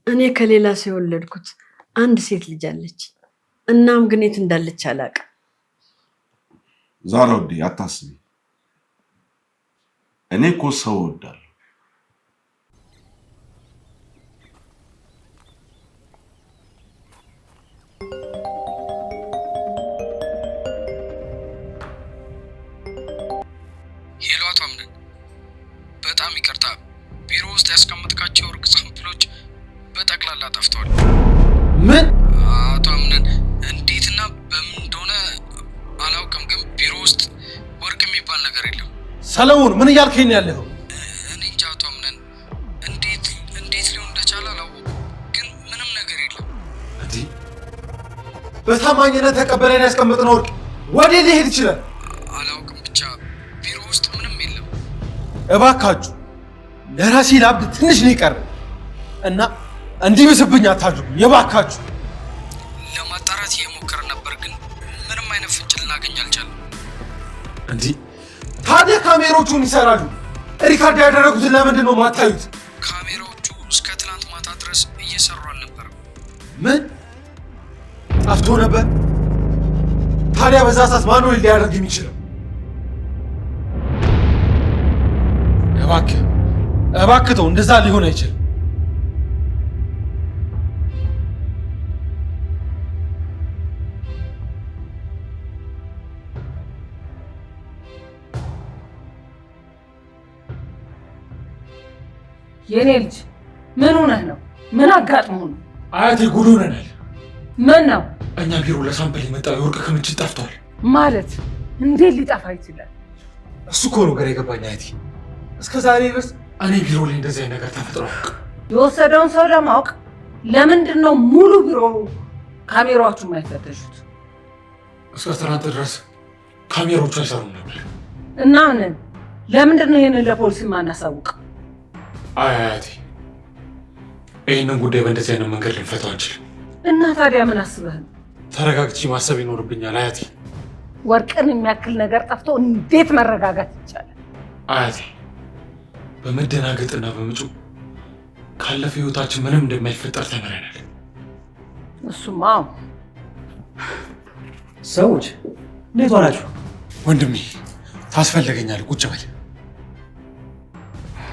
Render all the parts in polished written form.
እኔ ከሌላ ሰው የወለድኩት አንድ ሴት ልጅ አለች። እናም ግን የት እንዳለች አላውቅም። ዛራ ውዴ አታስቢ። እኔ እኮ ሰው እወዳለሁ። ሄሎ አቶ አምነን፣ በጣም ይቅርታ፣ ቢሮ ውስጥ ያስቀመጥካቸው የወርቅ ሳምፕሎች በጠቅላላ ጠፍተዋል። ምን? አቶ አምነን፣ እንዴትና በምን እንደሆነ አላውቅም፣ ግን ቢሮ ውስጥ ወርቅ የሚባል ነገር የለም። ሰለሞን ምን እያልከኝ ያለኸው? እኔ እንጃ አቶ አምነን፣ እንዴት ሊሆን እንደቻለ አላወኩም፣ ግን ምንም ነገር የለም። እንዴ በታማኝነት ተቀበለን ያስቀመጥነው ወርቅ ወዴት ሊሄድ ይችላል? አላውቅም፣ ብቻ ቢሮ ውስጥ ምንም የለም። እባካችሁ ለራሴ ላብድ ትንሽ ነው የቀረ እና እንዲብስብኝ አታድርጉ የባካችሁ። ለማጣራት እየሞከረ ነበር፣ ግን ምንም አይነት ፍንጭ ልናገኝ አልቻለም። እንዲህ ታዲያ ካሜሮቹን ይሰራሉ። ሪካርድ ያደረጉትን ለምንድን ነው ማታዩት? ካሜራዎቹ እስከ ትናንት ማታ ድረስ እየሰሩ አልነበረም። ምን ጠፍቶ ነበር? ታዲያ በዛ ሰዓት ማን ነው ሊያደርግ የሚችለው? እባክህ ተው፣ እንደዛ ሊሆን አይችልም። የኔ ልጅ ምን ሆነህ ነው? ምን አጋጥሞህ ነው? አያቴ ጉድ ሆነናል። ምን ነው? እኛ ቢሮ ለሳምፕል የመጣው የወርቅ ክምችት ጠፍቷል። ማለት እንዴት ሊጠፋ ይችላል? እሱ እኮ ነው ግራ የገባኝ አያቴ። እስከ ዛሬ ድረስ እኔ ቢሮ ላይ እንደዚህ አይነት ነገር ተፈጥሮ የወሰደውን ሰው ለማወቅ ለምንድን ነው ሙሉ ቢሮ ካሜራዎቹ የማይፈተሹት? እስከ ትናንት ድረስ ካሜራዎቹ አይሰሩም ነበር እና ለምንድን ነው ይህንን ለፖሊስ ማናሳውቅ? አያቴ ይህንን ጉዳይ በእንደዚህ አይነት መንገድ ልንፈታው አንችልም። እና ታዲያ ምን አስበህ? ተረጋግቼ ማሰብ ይኖርብኛል አያቴ። ወርቅን የሚያክል ነገር ጠፍቶ እንዴት መረጋጋት ይቻላል? አያቴ በመደናገጥና በምጩ ካለፈ ህይወታችን ምንም እንደማይፈጠር ተምረናል። እሱማ ሰዎች እንዴት ሆናችሁ? ወንድሜ ታስፈልገኛለህ፣ ቁጭ በል።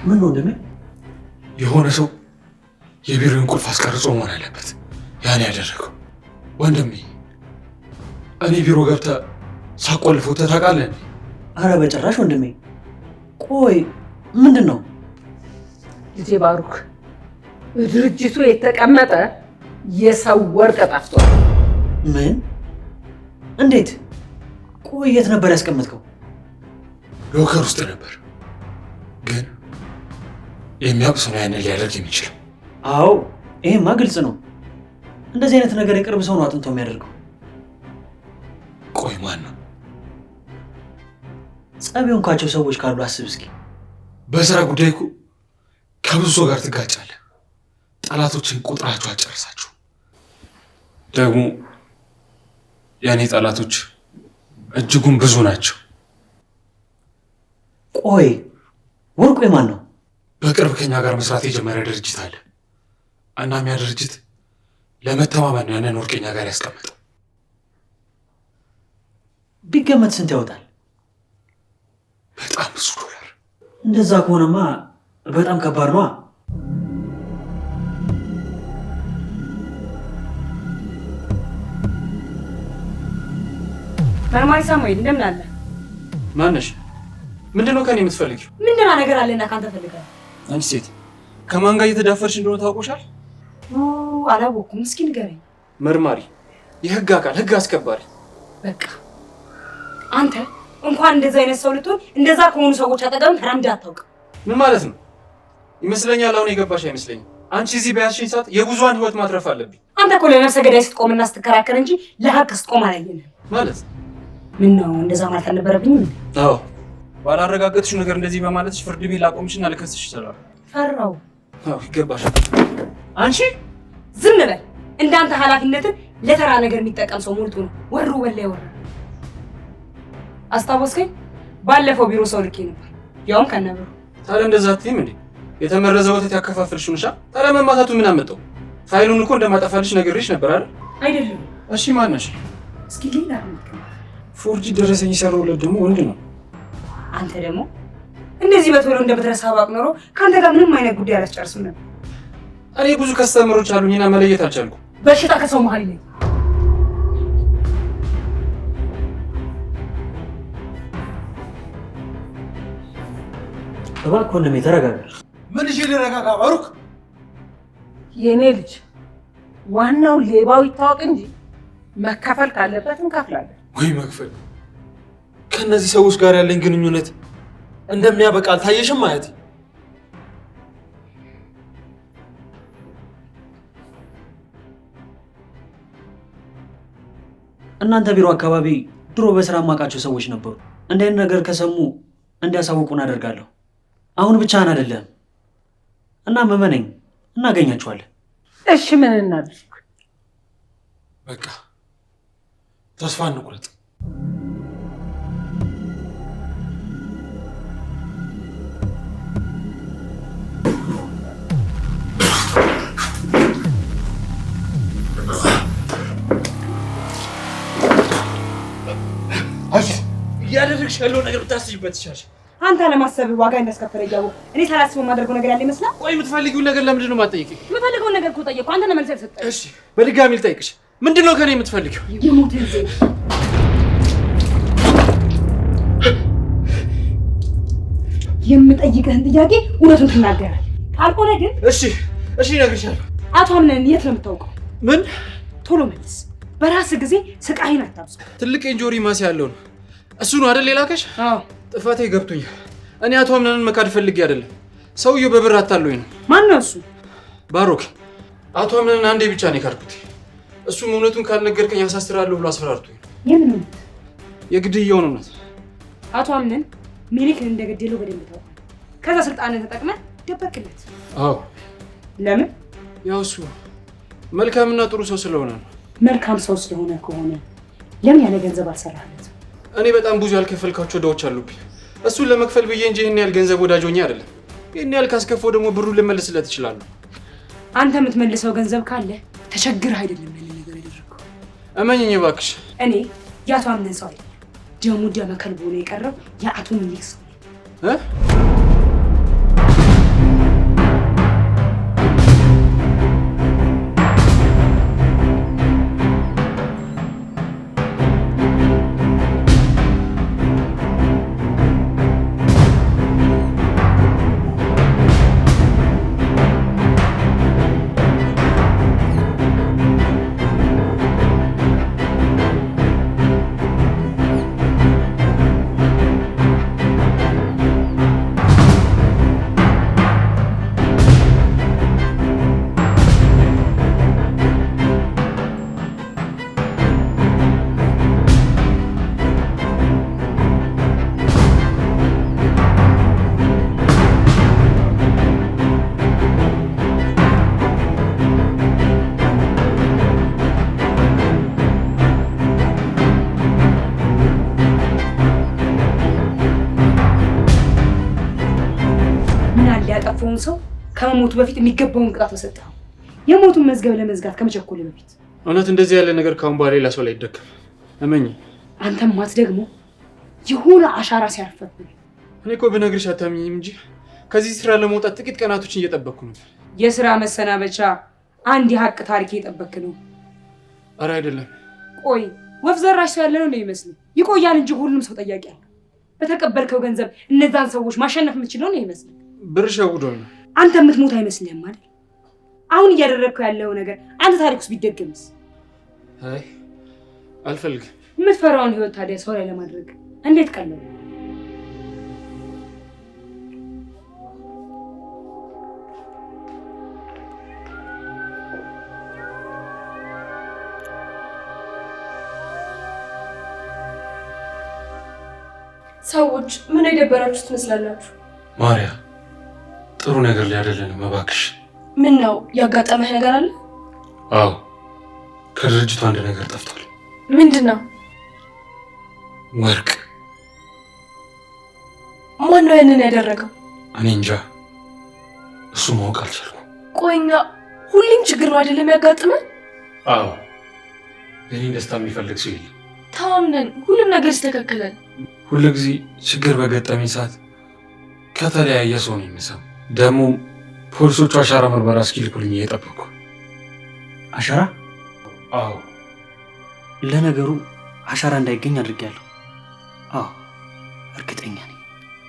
ምን ነው ወንድሜ? የሆነ ሰው የቢሮውን ቁልፍ አስቀርጾ መሆን አለበት ያን ያደረገው። ወንድሜ እኔ ቢሮ ገብተህ ሳቆልፈው ታውቃለህ? አረ በጭራሽ ወንድሜ። ቆይ ምንድን ነው? ልጄ ባሩክ፣ ድርጅቱ የተቀመጠ የሰው ወርቅ ጠፍቷል። ምን? እንዴት? ቆይ የት ነበር ያስቀመጥከው? ሎከር ውስጥ ነበር፣ ግን የሚያውቅ ሰው ነው ያንን ሊያደርግ የሚችለው። አዎ ይሄማ ግልጽ ነው። እንደዚህ አይነት ነገር የቅርብ ሰው ነው አጥንቶ የሚያደርገው። ቆይ ማን ነው? ጸብ የሆንካቸው ሰዎች ካሉ አስብ እስኪ። በስራ ጉዳይ እኮ ከብዙ ሰው ጋር ትጋጫለህ። ጠላቶችን ቁጥራቸው አጨርሳችሁ። ደግሞ የእኔ ጠላቶች እጅጉን ብዙ ናቸው። ቆይ ወርቁ የማን ነው? በቅርብ ከኛ ጋር መስራት የጀመረ ድርጅት አለ። እናም ያ ድርጅት ለመተማመን ያንን ወርቅ ከኛ ጋር ያስቀመጠው። ቢገመት ስንት ያወጣል? በጣም ብዙ ዶላር። እንደዛ ከሆነማ በጣም ከባድ ነው። መርማሪ ሳሙኤል እንደምን አለ? ማነሽ? ምንድነው ከኔ የምትፈልጊው? ምንድነው ነገር አለና ካንተ ፈልጋለሁ። አንቺ ሴት ከማን ጋር እየተዳፈርሽ እንደሆነ ታውቆሻል? አላወኩም። እስኪ ንገረኝ። መርማሪ፣ የህግ አካል፣ ህግ አስከባሪ። በቃ አንተ እንኳን እንደዛ አይነት ሰው ልትሆን እንደዛ ከሆኑ ሰዎች አጠገብ ተራምደህ አታውቅም። ምን ማለት ነው? ይመስለኛል አሁን የገባሽ አይመስለኝም። አንቺ እዚህ በያዝሽኝ ሰዓት የብዙሃን ህይወት ማትረፍ አለብኝ። አንተ እኮ ለነፍሰ ገዳይ ስትቆምና ስትከራከር እንጂ ለሀቅ ስትቆም አላየንም። ማለት ምን ነው እንደዛ ማለት አልነበረብኝም? አዎ፣ ባላረጋገጥሽው ነገር እንደዚህ በማለትሽ ፍርድ ቤት ላቆምሽና ልከስሽ ይችላል። ፈራው። አዎ ይገባሻል። አንቺ ዝም በል። እንዳንተ ኃላፊነትን ለተራ ነገር የሚጠቀም ሰው ሞልቶ ነው ወሩ በላ ይወራ። አስታወስከኝ? ባለፈው ቢሮ ሰው ልኬ ነበር፣ ያውም ከነበሩ። ታዲያ እንደዛ አትይም እንዴ? የተመረዘ ወተት ያከፋፍልሽ ነሻ። ታዲያ መማታቱ ምን አመጣው? ፋይሉን እኮ እንደማጠፋልሽ ነግሬሽ ነበር አይደል? አይደለም። እሺ ማን ነሽ? እስኪ ሌላ ፎርጂ ደረሰኝ የሰራሁለት ደግሞ ወንድ ነው። አንተ ደግሞ እንደዚህ በቶሎ እንደምትረሳ ባቅ ኖሮ ከአንተ ጋር ምንም አይነት ጉዳይ አላስጨርስም ነበር። እኔ ብዙ ከስተመሮች አሉኝና መለየት አልቻልኩም። በሽታ ከሰው መሀል ነኝ። እባክህ ወንድሜ ተረጋጋ። ምን እሺ ልረጋጋ ባሩክ? የኔ ልጅ ዋናው ሌባው ይታወቅ እንጂ መከፈል ካለበት እንከፍላለን። ወይ መክፈል። ከነዚህ ሰዎች ጋር ያለኝ ግንኙነት እንደሚያበቃ አልታየሽም ማለት? እናንተ ቢሮ አካባቢ ድሮ በስራ ማውቃቸው ሰዎች ነበሩ። እንደ አይነት ነገር ከሰሙ እንዲያሳውቁን አደርጋለሁ። አሁን ብቻህን አይደለም እና መመነኝ እናገኛቸዋለን። እሺ ምን እናድርግ? በቃ ተስፋ እንቁረጥ። እያደረግሽ ያለው ነገር ብታስይበት ይሻልሽ። አንተ ለማሰብ ዋጋ እንዳስከፈለ እያወቅሁ እኔ ሳላስበው የማደርገው ነገር ያለ ይመስላል። ቆይ የምትፈልጊውን ነገር ለምንድን ነው የማትጠይቂኝ? የምፈልገውን ነገር እኮ ጠየቅኩ። አንተ ነህ መልስ ያልሰጠኝ። እሺ በድጋሚ ልጠይቅሽ፣ ምንድን ነው ከኔ የምትፈልጊው? የሞትን ዜና የምጠይቅህን ጥያቄ እውነቱን ትናገራለህ። ካልሆነ ግን እሺ እነግርሻለሁ። አቶ አምነን የት ነው የምታውቀው? ምን? ቶሎ መልስ። በራስህ ጊዜ ስቃይን አታብዛ። ትልቅ እንጆሪ ማስ ያለው ነው እሱ ነው አይደል የላከሽ? አዎ ጥፋቴ ገብቶኛል። እኔ አቶ አምነንን መካድ ፈልጌ አይደለም። ሰውየው በብር አታሎኝ ነው። ማን ነው እሱ? ባሮክ። አቶ አምነንን አንዴ ብቻ ነው የካድኩት። እሱም እውነቱን ካልነገርከኝ አሳስራለሁ ብሎ አስፈራርቶኝ። የምን እውነት? የግድያውን እውነት። አቶ አምነን ሚኒክን እንደገደለው በደንብ ታውቃለህ። ከዛ ስልጣንን ተጠቅመህ ደበቅለት። አዎ። ለምን? ያው እሱ መልካምና ጥሩ ሰው ስለሆነ ነው። መልካም ሰው ስለሆነ ከሆነ ለምን ያለ ገንዘብ አልሰራህለትም? እኔ በጣም ብዙ ያልከፈልካቸው ዕዳዎች አሉብኝ። እሱን ለመክፈል ብዬ እንጂ ይህን ያህል ገንዘብ ወዳጆኛ አይደለም። ይህን ያህል ካስከፈው ደግሞ ብሩን ልመልስለት እችላለሁ። አንተ የምትመልሰው ገንዘብ ካለ ተቸግረህ አይደለም ያንን ነገር ያደረገው። እመኝኝ እባክሽ። እኔ የአቶ አምነን ሰው አይደለም። ደሙ ደመ ከልብ ሆኖ የቀረው የአቶ ሚኒክ ሰው ነው። ያጠፋውን ሰው ከመሞቱ በፊት የሚገባውን ቅጣት ተሰጠው። የሞቱን መዝገብ ለመዝጋት ከመቸኮል በፊት እውነት እንደዚህ ያለ ነገር ካሁን በኋላ ሌላ ሰው ላይ አይደገም። እመኝ። አንተም ማት ደግሞ የሆነ አሻራ ሲያርፈብኝ። እኔ እኮ ብነግርሽ አታምኚም እንጂ ከዚህ ስራ ለመውጣት ጥቂት ቀናቶችን እየጠበቅኩ ነው። የስራ መሰናበቻ አንድ የሀቅ ታሪክ እየጠበክ ነው? ኧረ አይደለም። ቆይ ወፍ ዘራሽ ሰው ያለ ነው ነው ይመስል ይቆያል እንጂ ሁሉም ሰው ጠያቂ አለ። በተቀበልከው ገንዘብ እነዛን ሰዎች ማሸነፍ የምትችለው ነው ይመስል ብር ሸውዶኝ ነው። አንተ የምትሞት አይመስልህም አይደል? አሁን እያደረግከው ያለው ነገር አንተ ታሪክ ውስጥ ቢደገምስ? አይ አልፈልግም። የምትፈራውን ህይወት ታዲያ ሰው ላይ ለማድረግ እንዴት ቀለለ? ሰዎች ምን የደበራችሁ ትመስላላችሁ? ማርያ ጥሩ ነገር ላይ አይደለንም እባክሽ። ምን ነው ያጋጠመህ ነገር አለ? አዎ ከድርጅቱ አንድ ነገር ጠፍቷል። ምንድን ነው? ወርቅ። ማን ነው ያንን ያደረገው? እኔ እንጃ፣ እሱ ማወቅ አልቻልኩም። ቆይ እኛ ሁሌም ችግር ነው አይደለም ያጋጥመን? አዎ የኔ ደስታ የሚፈልግ ሰው የለም። ታምነን ሁሉም ነገር ይስተካከላል። ሁሉ ጊዜ ችግር በገጠመኝ ሰዓት ከተለያየ ሰው ነው የሚሰማው። ደግሞ ፖሊሶቹ አሻራ ምርመራ እስኪልኩልኝ እየጠበቅኩ። አሻራ? አዎ ለነገሩ አሻራ እንዳይገኝ አድርጌያለሁ። አዎ እርግጠኛ ነኝ።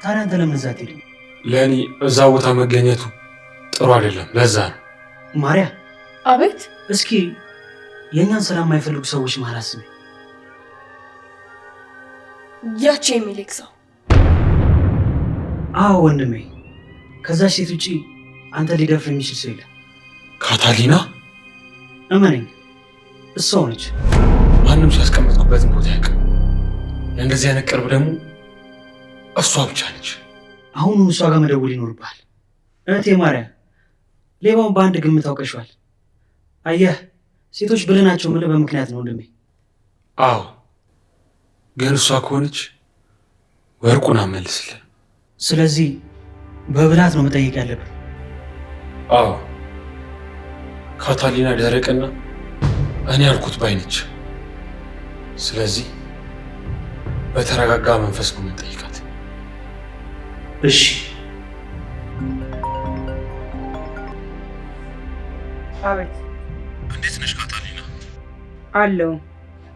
ታዲያ አንተ ለምን እዛ አትሄድም? ለእኔ እዛ ቦታ መገኘቱ ጥሩ አይደለም። ለዛ ነው። ማርያ። አቤት። እስኪ የእኛን ሰላም የማይፈልጉ ሰዎች መሀል አስቢ። ያቺ የሚልክ ሰው። አዎ ወንድሜ፣ ከዛች ሴት ውጪ አንተ ሊደፍር የሚችል ሰው የለም። ካታሊና? እመነኝ፣ እሷው ነች። ማንም ሰው ያስቀመጥኩበትን ቦታ ያውቅ። ለእንደዚህ አይነት ቅርብ ደግሞ እሷ ብቻ ነች። አሁኑ እሷ ጋር መደወል ይኖርብሃል። እህቴ ማርያ፣ ሌባውን በአንድ ግምት አውቀሽዋል። አየህ፣ ሴቶች ብልህ ናቸው የምልህ በምክንያት ነው ወንድሜ። አዎ፣ ግን እሷ ከሆነች ወርቁን አመልስልን። ስለዚህ በብልሃት ነው መጠየቅ ያለብን። አዎ፣ ካታሊና ደረቅና እኔ ያልኩት ባይነች። ስለዚህ በተረጋጋ መንፈስ ነው የምንጠይቃት። እሺ። አቤት። እንዴት ነሽ ካታሊና? አለው።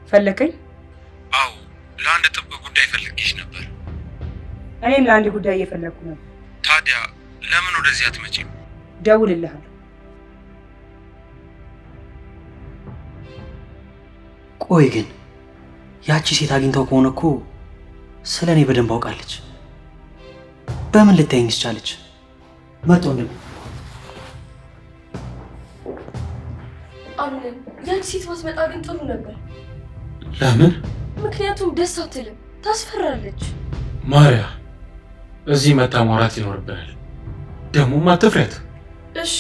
ፈለከኝ? አዎ፣ ለአንድ ጥብቅ ጉዳይ ፈልጌሽ ነበር። እኔም ለአንድ ጉዳይ እየፈለኩ ነበር። ታዲያ ለምን ወደዚህ አትመጪም? ደውልልሃለሁ። ቆይ ግን ያቺ ሴት አግኝታው ከሆነ እኮ ስለ እኔ በደንብ አውቃለች። በምን ልታየኝስ ቻለች? መጥቶ እንደም አምነን ያቺ ሴት ባትመጣ ግን ጥሩ ነበር። ለምን? ምክንያቱም ደስ አትልም፣ ታስፈራለች። ማርያ፣ እዚህ መታ ማውራት ይኖርብናል። ደግሞም አትፍረት። እሺ።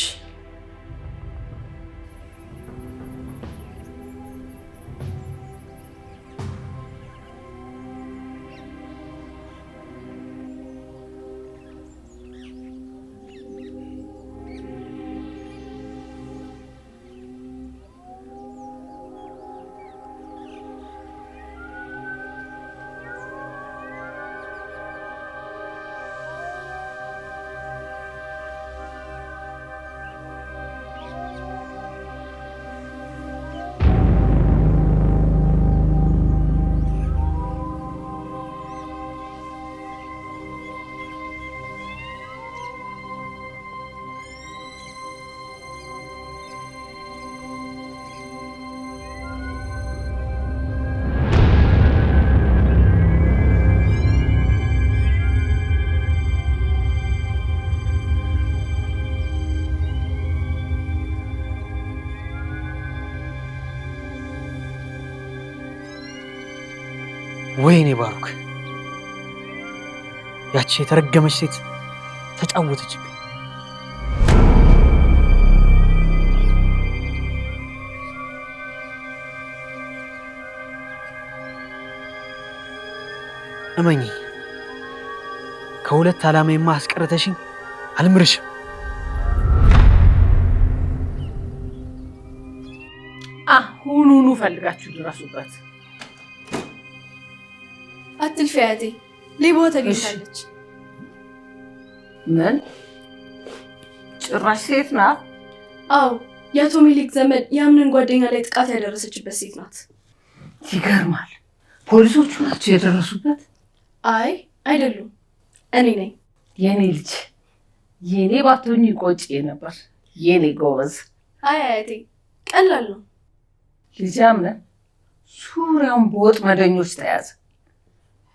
ወይኔ ባሩክ፣ ያቺ የተረገመች ሴት ተጫወተችብኝ። እመኚ፣ ከሁለት ዓላማዬማ አስቀረተሽኝ አልምርሽም። አሁኑኑ ፈልጋችሁ ድረሱበት። አትልፊ አያቴ፣ ሌባዋ ተገኝታለች። ምን? ጭራሽ ሴት ናት? አዎ፣ የአቶ ሚሊክ ዘመድ የአምነን ጓደኛ ላይ ጥቃት ያደረሰችበት ሴት ናት። ይገርማል። ፖሊሶቹ ናቸው የደረሱበት? አይ አይደሉም፣ እኔ ነኝ። የኔ ልጅ፣ የኔ ባትሆኚ ቆጭ ነበር። የኔ ጎበዝ። አይ አያቴ፣ ቀላል ነው። ልጅ አምነን ዙሪያውን በወጥመደኞች ተያዘ።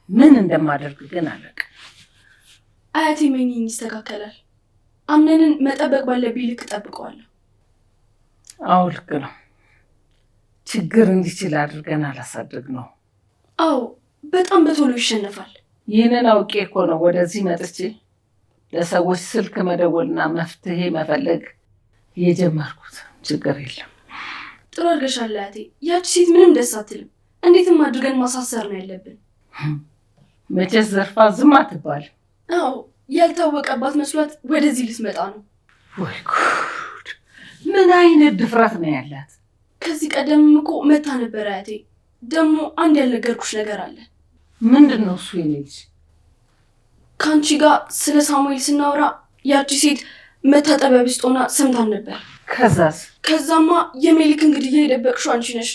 ምን እንደማደርግ ግን አላውቅም። አያቴ መኝኝ ይስተካከላል። አምነንን መጠበቅ ባለብኝ ልክ እጠብቀዋለሁ። አዎ ልክ ነው። ችግር እንዲችል አድርገን አላሳድግ ነው። አዎ በጣም በቶሎ ይሸነፋል። ይህንን አውቄ እኮ ነው ወደዚህ መጥቼ ለሰዎች ስልክ መደወልና መፍትሄ መፈለግ የጀመርኩት። ችግር የለም። ጥሩ አድርገሻል አያቴ። ያቺ ሴት ምንም ደስ አትልም። እንዴትም አድርገን ማሳሰር ነው ያለብን። መቼስ ዘርፋ ዝም አትባል። አዎ ያልታወቀባት መስሏት ወደዚህ ልትመጣ ነው። ወይ ጉድ! ምን አይነት ድፍረት ነው ያላት? ከዚህ ቀደምም እኮ መታ ነበር አያቴ። ደግሞ አንድ ያልነገርኩሽ ነገር አለ። ምንድን ነው እሱ? የኔ ልጅ ከአንቺ ጋር ስለ ሳሙኤል ስናወራ ያቺ ሴት መታጠቢያ ውስጥ ሆና ሰምታን ነበር። ከዛስ? ከዛማ የሜሊክን ግድያ የደበቅሽው አንቺ ነሽ፣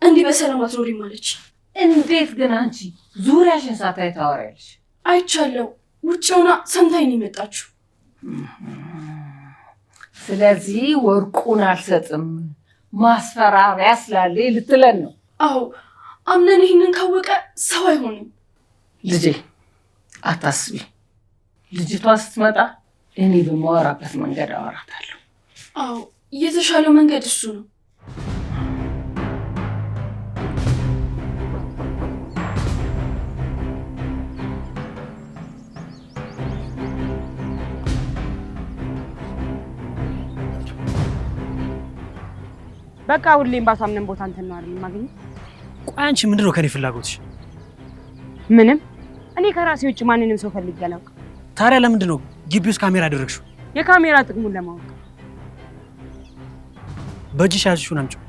እንዲህ በሰላም አትኖሪም አለች። እንዴት ግን አንቺ ዙሪያሽን ሳታይ ታወሪያለሽ? አይቻለሁ፣ ውጭ ሆና ሰምታኝ ነው የመጣችው። ስለዚህ ወርቁን አልሰጥም ማስፈራሪያ ስላለ ልትለን ነው? አዎ፣ አምነን ይህንን ካወቀ ሰው አይሆንም። ልጄ አታስቢ፣ ልጅቷ ስትመጣ እኔ በማወራበት መንገድ አወራታለሁ። አዎ፣ የተሻለው መንገድ እሱ ነው። በቃ ሁሌም ባሳምነን ቦታ እንትን ነው አይደል የማገኘው? ቆይ አንቺ ምንድነው ከኔ ፍላጎትሽ? ምንም። እኔ ከራሴ ውጭ ማንንም ሰው ፈልጌ አላውቅም። ታዲያ ለምንድን ነው ግቢ ውስጥ ካሜራ ያደረግሽው? የካሜራ ጥቅሙን ለማወቅ። በእጅሽ ያዝሽውን አምጪው።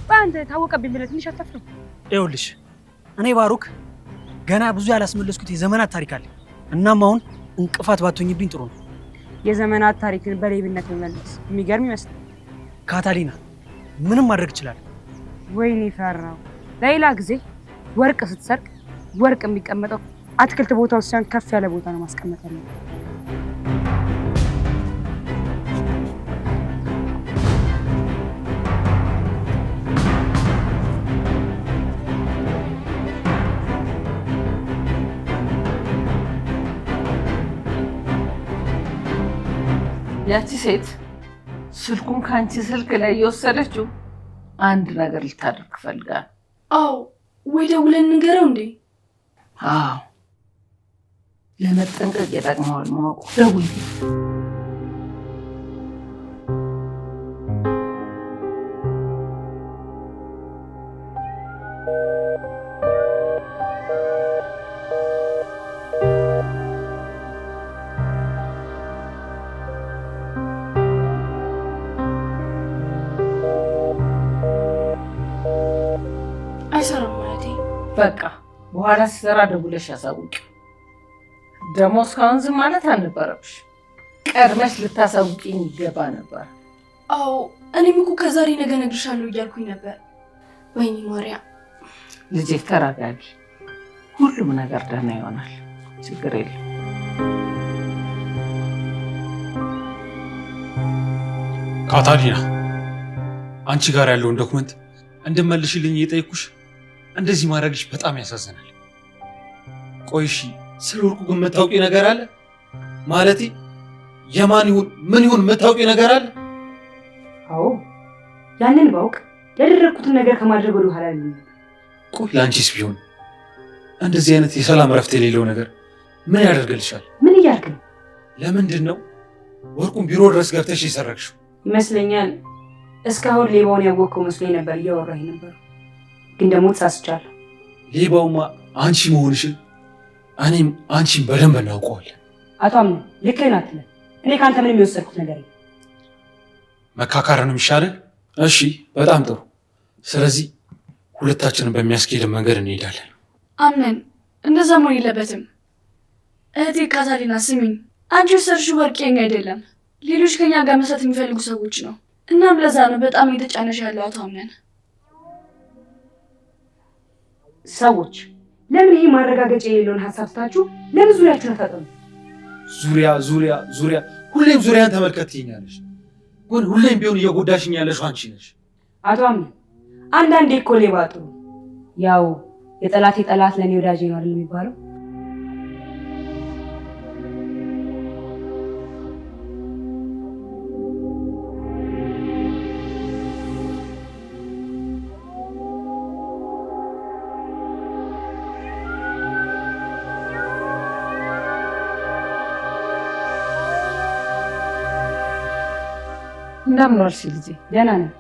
በአንተ ታወቀብኝ ብለህ ትንሽ አታፍርም? ይኸውልሽ እኔ ባሩክ ገና ብዙ ያላስመለስኩት የዘመናት ታሪክ አለ። እናም አሁን እንቅፋት ባትሆኝብኝ ጥሩ ነው። የዘመናት ታሪክን በሌብነት መመለስ የሚገርም ይመስላል። ካታሊና ምንም ማድረግ ይችላል። ወይኔ ፈራው። ሌላ ጊዜ ወርቅ ስትሰርቅ ወርቅ የሚቀመጠው አትክልት ቦታው ሳይሆን ከፍ ያለ ቦታ ነው ማስቀመጥ ያለው። ያቺ ሴት ስልኩን ከአንቺ ስልክ ላይ የወሰደችው አንድ ነገር ልታደርግ ፈልጋል። አዎ፣ ወይ ደውለን እንገረው እንዴ? አዎ፣ ለመጠንቀቅ የጠቅመዋል ማወቁ። ደውል። አይሰራም ማለቴ። በቃ በኋላ ሲሰራ ደውለሽ ያሳውቂ። ደግሞ እስካሁን ዝም ማለት አልነበረብሽ። ቀድመሽ ልታሳውቂኝ ይገባ ነበር። አዎ፣ እኔም እኮ ከዛሬ ነገ እነግርሻለሁ እያልኩኝ ነበር። ወይኔ ማርያም። ልጄ ተረጋጊ፣ ሁሉም ነገር ደህና ይሆናል። ችግር የለም። ካታሊና፣ አንቺ ጋር ያለውን ዶክመንት እንድመልሽልኝ እየጠየኩሽ እንደዚህ ማድረግሽ በጣም ያሳዝናል። ቆይ እሺ፣ ስለ ወርቁ ግን የምታውቂው ነገር አለ? ማለቴ የማን ይሁን ምን ይሁን የምታውቂው ነገር አለ? አዎ፣ ያንን ባውቅ ያደረኩትን ነገር ከማድረግ ወደ ኋላ ነው። ቆይ ለአንቺስ ቢሆን እንደዚህ አይነት የሰላም እረፍት የሌለው ነገር ምን ያደርግልሻል? ምን እያልክ ነው? ለምንድን ነው ወርቁን ቢሮ ድረስ ገብተሽ የሰረቅሽው? ይመስለኛል እስካሁን ሌባውን ያወቅከው መስሎኝ ነበር እያወራኝ ነበር፣ ግን ደግሞ ተሳስቻለሁ። ሌባውማ አንቺ መሆንሽን እኔም አንቺን በደንብ እናውቀዋለን። አቶ አምነው ልክህን አትለን። እኔ ከአንተ ምንም የወሰድኩት ነገር የለም። መካካር ነው የሚሻለን። እሺ፣ በጣም ጥሩ። ስለዚህ ሁለታችንን በሚያስኬድ መንገድ እንሄዳለን። አምነን እንደዛ መሆን የለበትም። እህቴ ካታሊና ስሚኝ፣ አንቺ የወሰድሽው ወርቅ የኛ አይደለም፣ ሌሎች ከኛ ጋር መስራት የሚፈልጉ ሰዎች ነው። እናም ለዛ ነው በጣም እየተጫነሽ ያለው አቶ አምነን። ሰዎች ለምን ይሄ ማረጋገጫ የሌለውን ሀሳብ ስታችሁ ለምን ዙሪያችሁን አታጠኑ? ዙሪያ ዙሪያ ዙሪያ፣ ሁሌም ዙሪያን ተመልከት ትይኛለሽ፣ ግን ሁሌም ቢሆን እየጎዳሽኝ ያለሽው አንቺ ነሽ። አቶ አምነን አንዳንዴ እኮ ሌባ ጥሩ፣ ያው የጠላቴ ጠላት ለእኔ ወዳጄ ነው አይደል የሚባለው? እንደምን ዋልሽ ልጄ? ደህና ነኝ።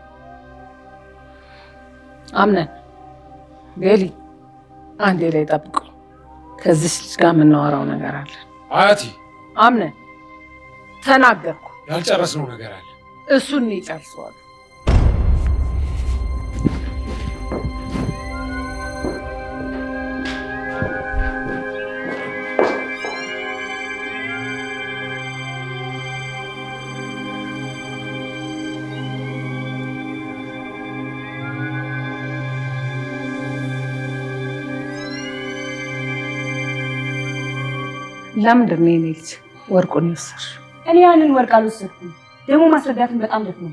አምነን ቤሊ፣ አንዴ ላይ ጠብቁኝ። ከዚህ ልጅ ጋር የምናወራው ነገር አለ። አያቴ፣ አምነን ተናገርኩ። ያልጨረስነው ነገር አለ። እሱን ይጨርሰዋል። ለምንድን ነው የኔ ልጅ ወርቁን የወሰድሽ? እኔ ያንን ወርቅ አልወሰድኩም። ደግሞ ማስረዳትን በጣም ደክሞ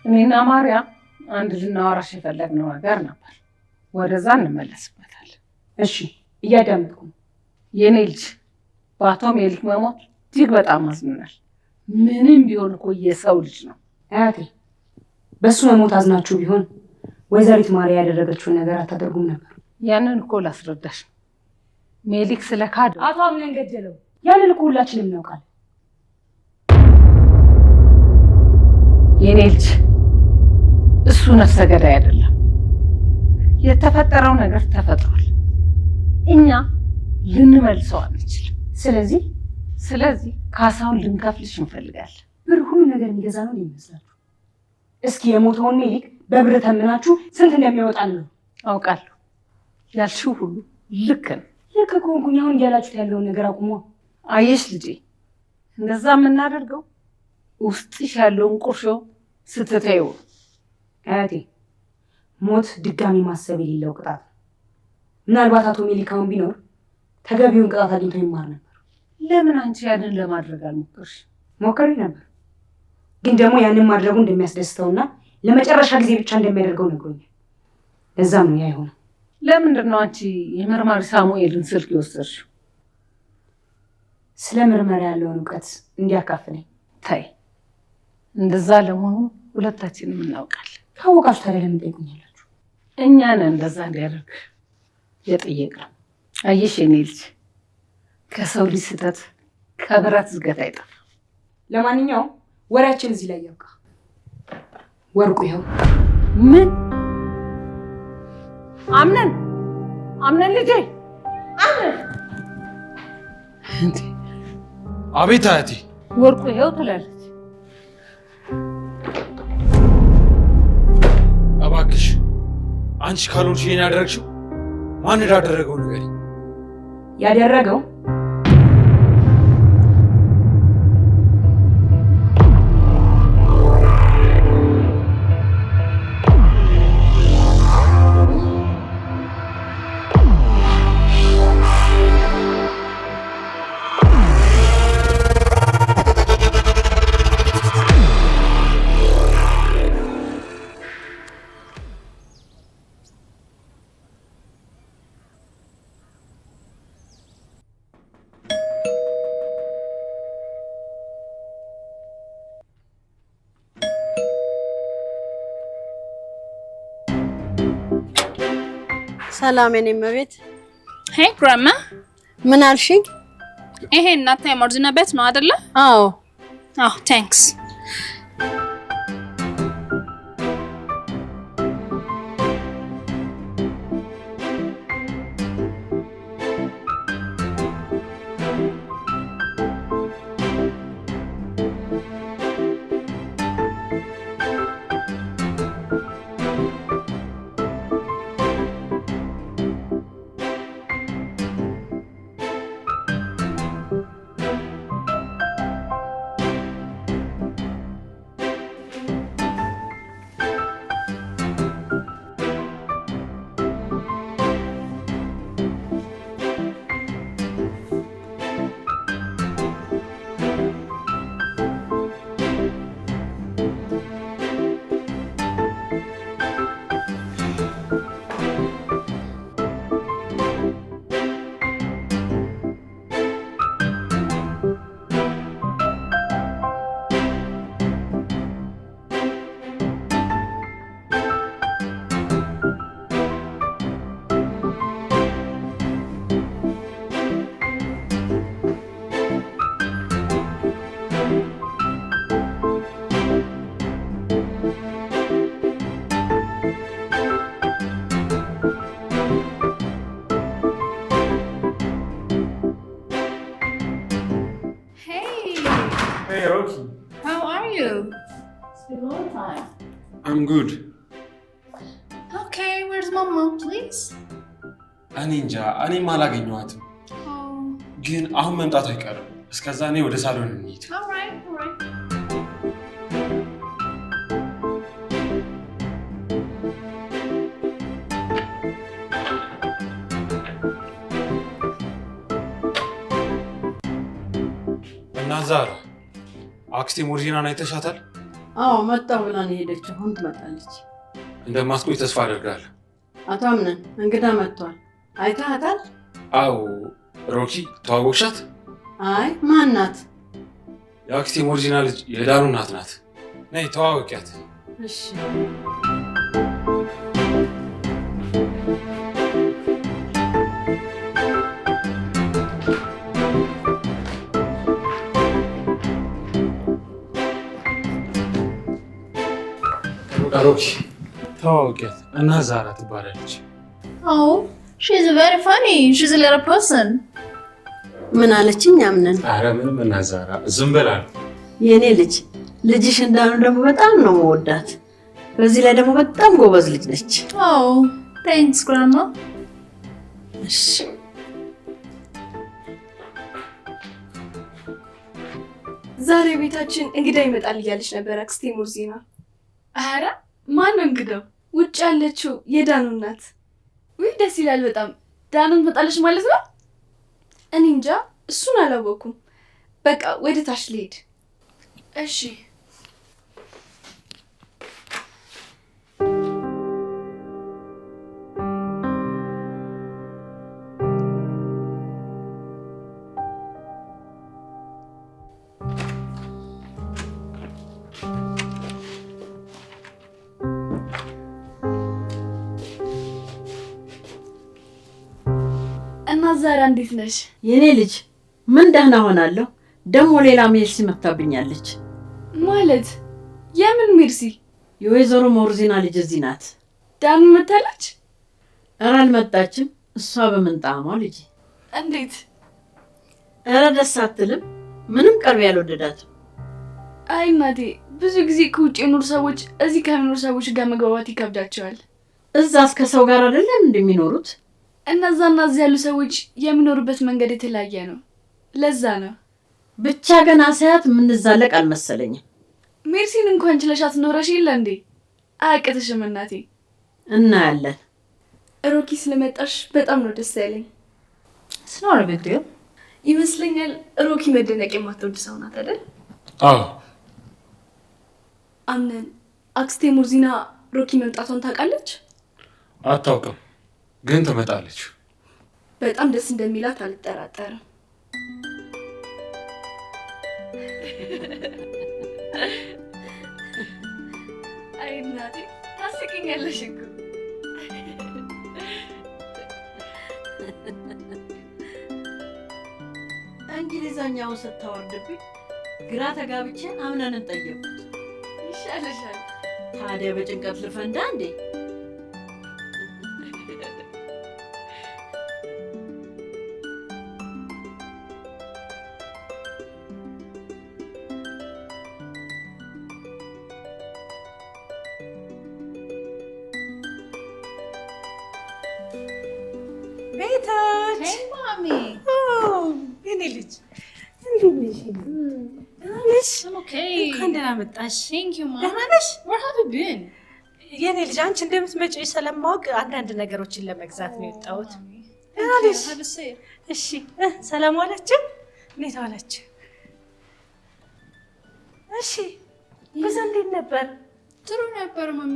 እኔና ማርያም አንድ ልናወራሽ የፈለግነው ነገር ነበር። ወደዛ እንመለስበታለን። እሺ እያዳመጥኩ ነው። የኔ ልጅ በአቶ ሜሊክ መሞት እጅግ በጣም አዝነናል። ምንም ቢሆን እኮ የሰው ልጅ ነው። አያቴ በእሱ መሞት አዝናችሁ ቢሆን ወይዘሪት ማርያ ያደረገችውን ነገር አታደርጉም ነበር። ያንን እኮ ላስረዳሽ ነው። ሜሊክ ስለካደ አቶ አምነን ገደለው። ያንን እኮ ሁላችንም እናውቃለን። የኔ ልጅ እሱ ነፍሰ ገዳይ አይደለም። የተፈጠረው ነገር ተፈጥሯል። እኛ ልንመልሰው አንችልም። ስለዚህ ካሳውን ልንከፍልሽ እንፈልጋለን። ብር ሁሉ ነገር የሚገዛ ነው ይመስላችሁ? እስኪ የሞተውን ሜሊክ በብር ተምናችሁ ስንት እንደሚያወጣ ነው? አውቃለሁ። ያልሽው ሁሉ ልክ ነው። ልክ ከሆንኩኝ አሁን እያላችሁት ያለውን ነገር አቁሟ። አየሽ ልጄ፣ እንደዛ የምናደርገው ውስጥሽ ያለውን ቁርሾ ስትተይው። አያቴ ሞት ድጋሚ ማሰብ የሌለው ቅጣት ነው። ምናልባት አቶ ሜሊካውን ቢኖር ተገቢውን ቅጣት አግኝቶ ይማር ነበር። ለምን አንቺ ያንን ለማድረግ አልሞከርሽ? ሞከሪ ነበር፣ ግን ደግሞ ያንን ማድረጉ እንደሚያስደስተውና ለመጨረሻ ጊዜ ብቻ እንደሚያደርገው ነግሮኛል። ለዛም ነው ያ የሆነው። ለምንድን ነው አንቺ የመርማሪ ሳሙኤልን ስልክ የወሰድሽው? ስለ ምርመራ ያለውን እውቀት እንዲያካፍለኝ። ታይ፣ እንደዛ ለመሆኑ ሁለታችንም እናውቃለን። ካወቃችሁ ታዲያ ለምን ጠይቁኛላችሁ? እኛን እንደዛ እንዲያደርግ የጠየቅነው። አየሽ የኔ ልጅ፣ ከሰው ልጅ ስህተት ከብረት ዝገት አይጠፋም። ለማንኛውም ወሬያችን እዚህ ላይ ያውቃ። ወርቁ ይኸው። ምን? አምነን ልጄ፣ አምነን። አቤት አያቴ። ወርቁ ይኸው ትላለች። እባክሽ አንቺ ካልሆንሽ ይሄን ያደረግሽው ማን እንዳደረገው ንገሪኝ። ያደረገው ሰላም የኔ እመቤት። ሄይ ግራማ፣ ምን አልሽኝ? ይሄ እናት የመርዝና ቤት ነው አይደለ? አዎ። ታንክስ። Hey, Rocky. How are you? It's been a long time. I'm good. Okay, where's Mama, please? እኔ እንጃ እኔም አላገኘኋትም። ግን አሁን መምጣቱ አይቀርም። እስከዛ እኔ ወደ ሳሎን እንሂድ። All right. እና ዛራ አክስቴ ሞርዚናን አይተሻታል? አዎ መጣሁ ብላ ነው የሄደችው። አሁን ትመጣለች። እንደማትቆይ ተስፋ አደርጋለሁ። አቶ አምነን እንግዳ መጥቷል። አይተሃታል? አዎ። ሮኪ ተዋወቅሻት? አይ ማን ናት? የአክስቴ ሞርዚና ልጅ የዳኑ እናት ናት። ነይ ተዋወቂያት። እሺ። ሮኪ ተዋወቂያት። እና ዛራ ትባላለች። Oh, she's very funny. She's a little person. ምን አለችኝ? አምነን አረ ምንም። እና ዛራ ዝም በላ ነው የኔ ልጅ። ልጅሽ እንዳኑ ደግሞ በጣም ነው መወዳት። በዚህ ላይ ደግሞ በጣም ጎበዝ ልጅ ነች። Oh, thanks, Grandma. እሺ። ዛሬ ቤታችን እንግዳ ይመጣል እያለች ነበር አክስቴ ሞርዚና። አረ ማን ነው እንግዳው? ውጭ ያለችው የዳኑ እናት። ውይ ደስ ይላል በጣም። ዳኑን መጣለች ማለት ነው? እኔ እንጃ እሱን አላወኩም። በቃ ወደ ታች ልሄድ። እሺ። እና ዛሬ እንዴት ነሽ? የኔ ልጅ ምን ደህና ሆናለሁ። ደግሞ ሌላ ሜርሲ መጥታብኛለች። ማለት የምን ሜርሲ? የወይዘሮ ሞርዚና ልጅ እዚህ ናት። ዳኑ መጣለች? ኧረ አልመጣችም። እሷ በምንጣሟ ልጅ። እንዴት? ኧረ ደስ አትልም። ምንም ቀልብ ያልወደዳትም። አይ እናቴ፣ ብዙ ጊዜ ከውጭ የኖሩ ሰዎች እዚህ ከሚኖሩ ሰዎች ጋር መግባባት ይከብዳቸዋል። እዛ እስከ ሰው ጋር አይደለም እንደሚኖሩት። እነዛና እዚህ ያሉ ሰዎች የሚኖሩበት መንገድ የተለያየ ነው። ለዛ ነው። ብቻ ገና ሳያት የምንዛለቅ አልመሰለኝም። ሜርሲን እንኳን ችለሻት ኖረሽ የለ እንዴ? አያቅትሽም እናቴ። እናያለን። ሮኪ ስለመጣሽ በጣም ነው ደስ ያለኝ። ስኖር ቢግዲል ይመስለኛል ሮኪ መደነቅ የማትወድ ሰው ናት አይደል? አዎ። አምነን አክስቴ ሞርዚና ሮኪ መምጣቷን ታውቃለች? አታውቅም፣ ግን ትመጣለች። በጣም ደስ እንደሚላት አልጠራጠርም። አይ እናቴ ታስቂኛለሽ እኮ። እንግሊዘኛውን ስታወርድብኝ ግራ ተጋብቼ አምነንን ጠየቁት። ይሻለሻል። ታዲያ በጭንቀት ልፈንዳ እንዴ? ቤቶች Hey, Mommy. የኔ ልጅ I'm okay. እንኳን ደህና መጣሽ። Thank you, Mom. ደህና ነሽ? Where have you been? የኔ ልጅ አንቺ እንደምትመጪ ስለማወቅ አንዳንድ ነገሮችን ለመግዛት ነው የወጣሁት። ደህና Thank you. ነሽ? Have a seat. እሺ ሰላም ዋላችሁ? እንዴት ዋላችሁ? እሺ ጉዞ እንዴት ነበር? ጥሩ ነበር ማሚ።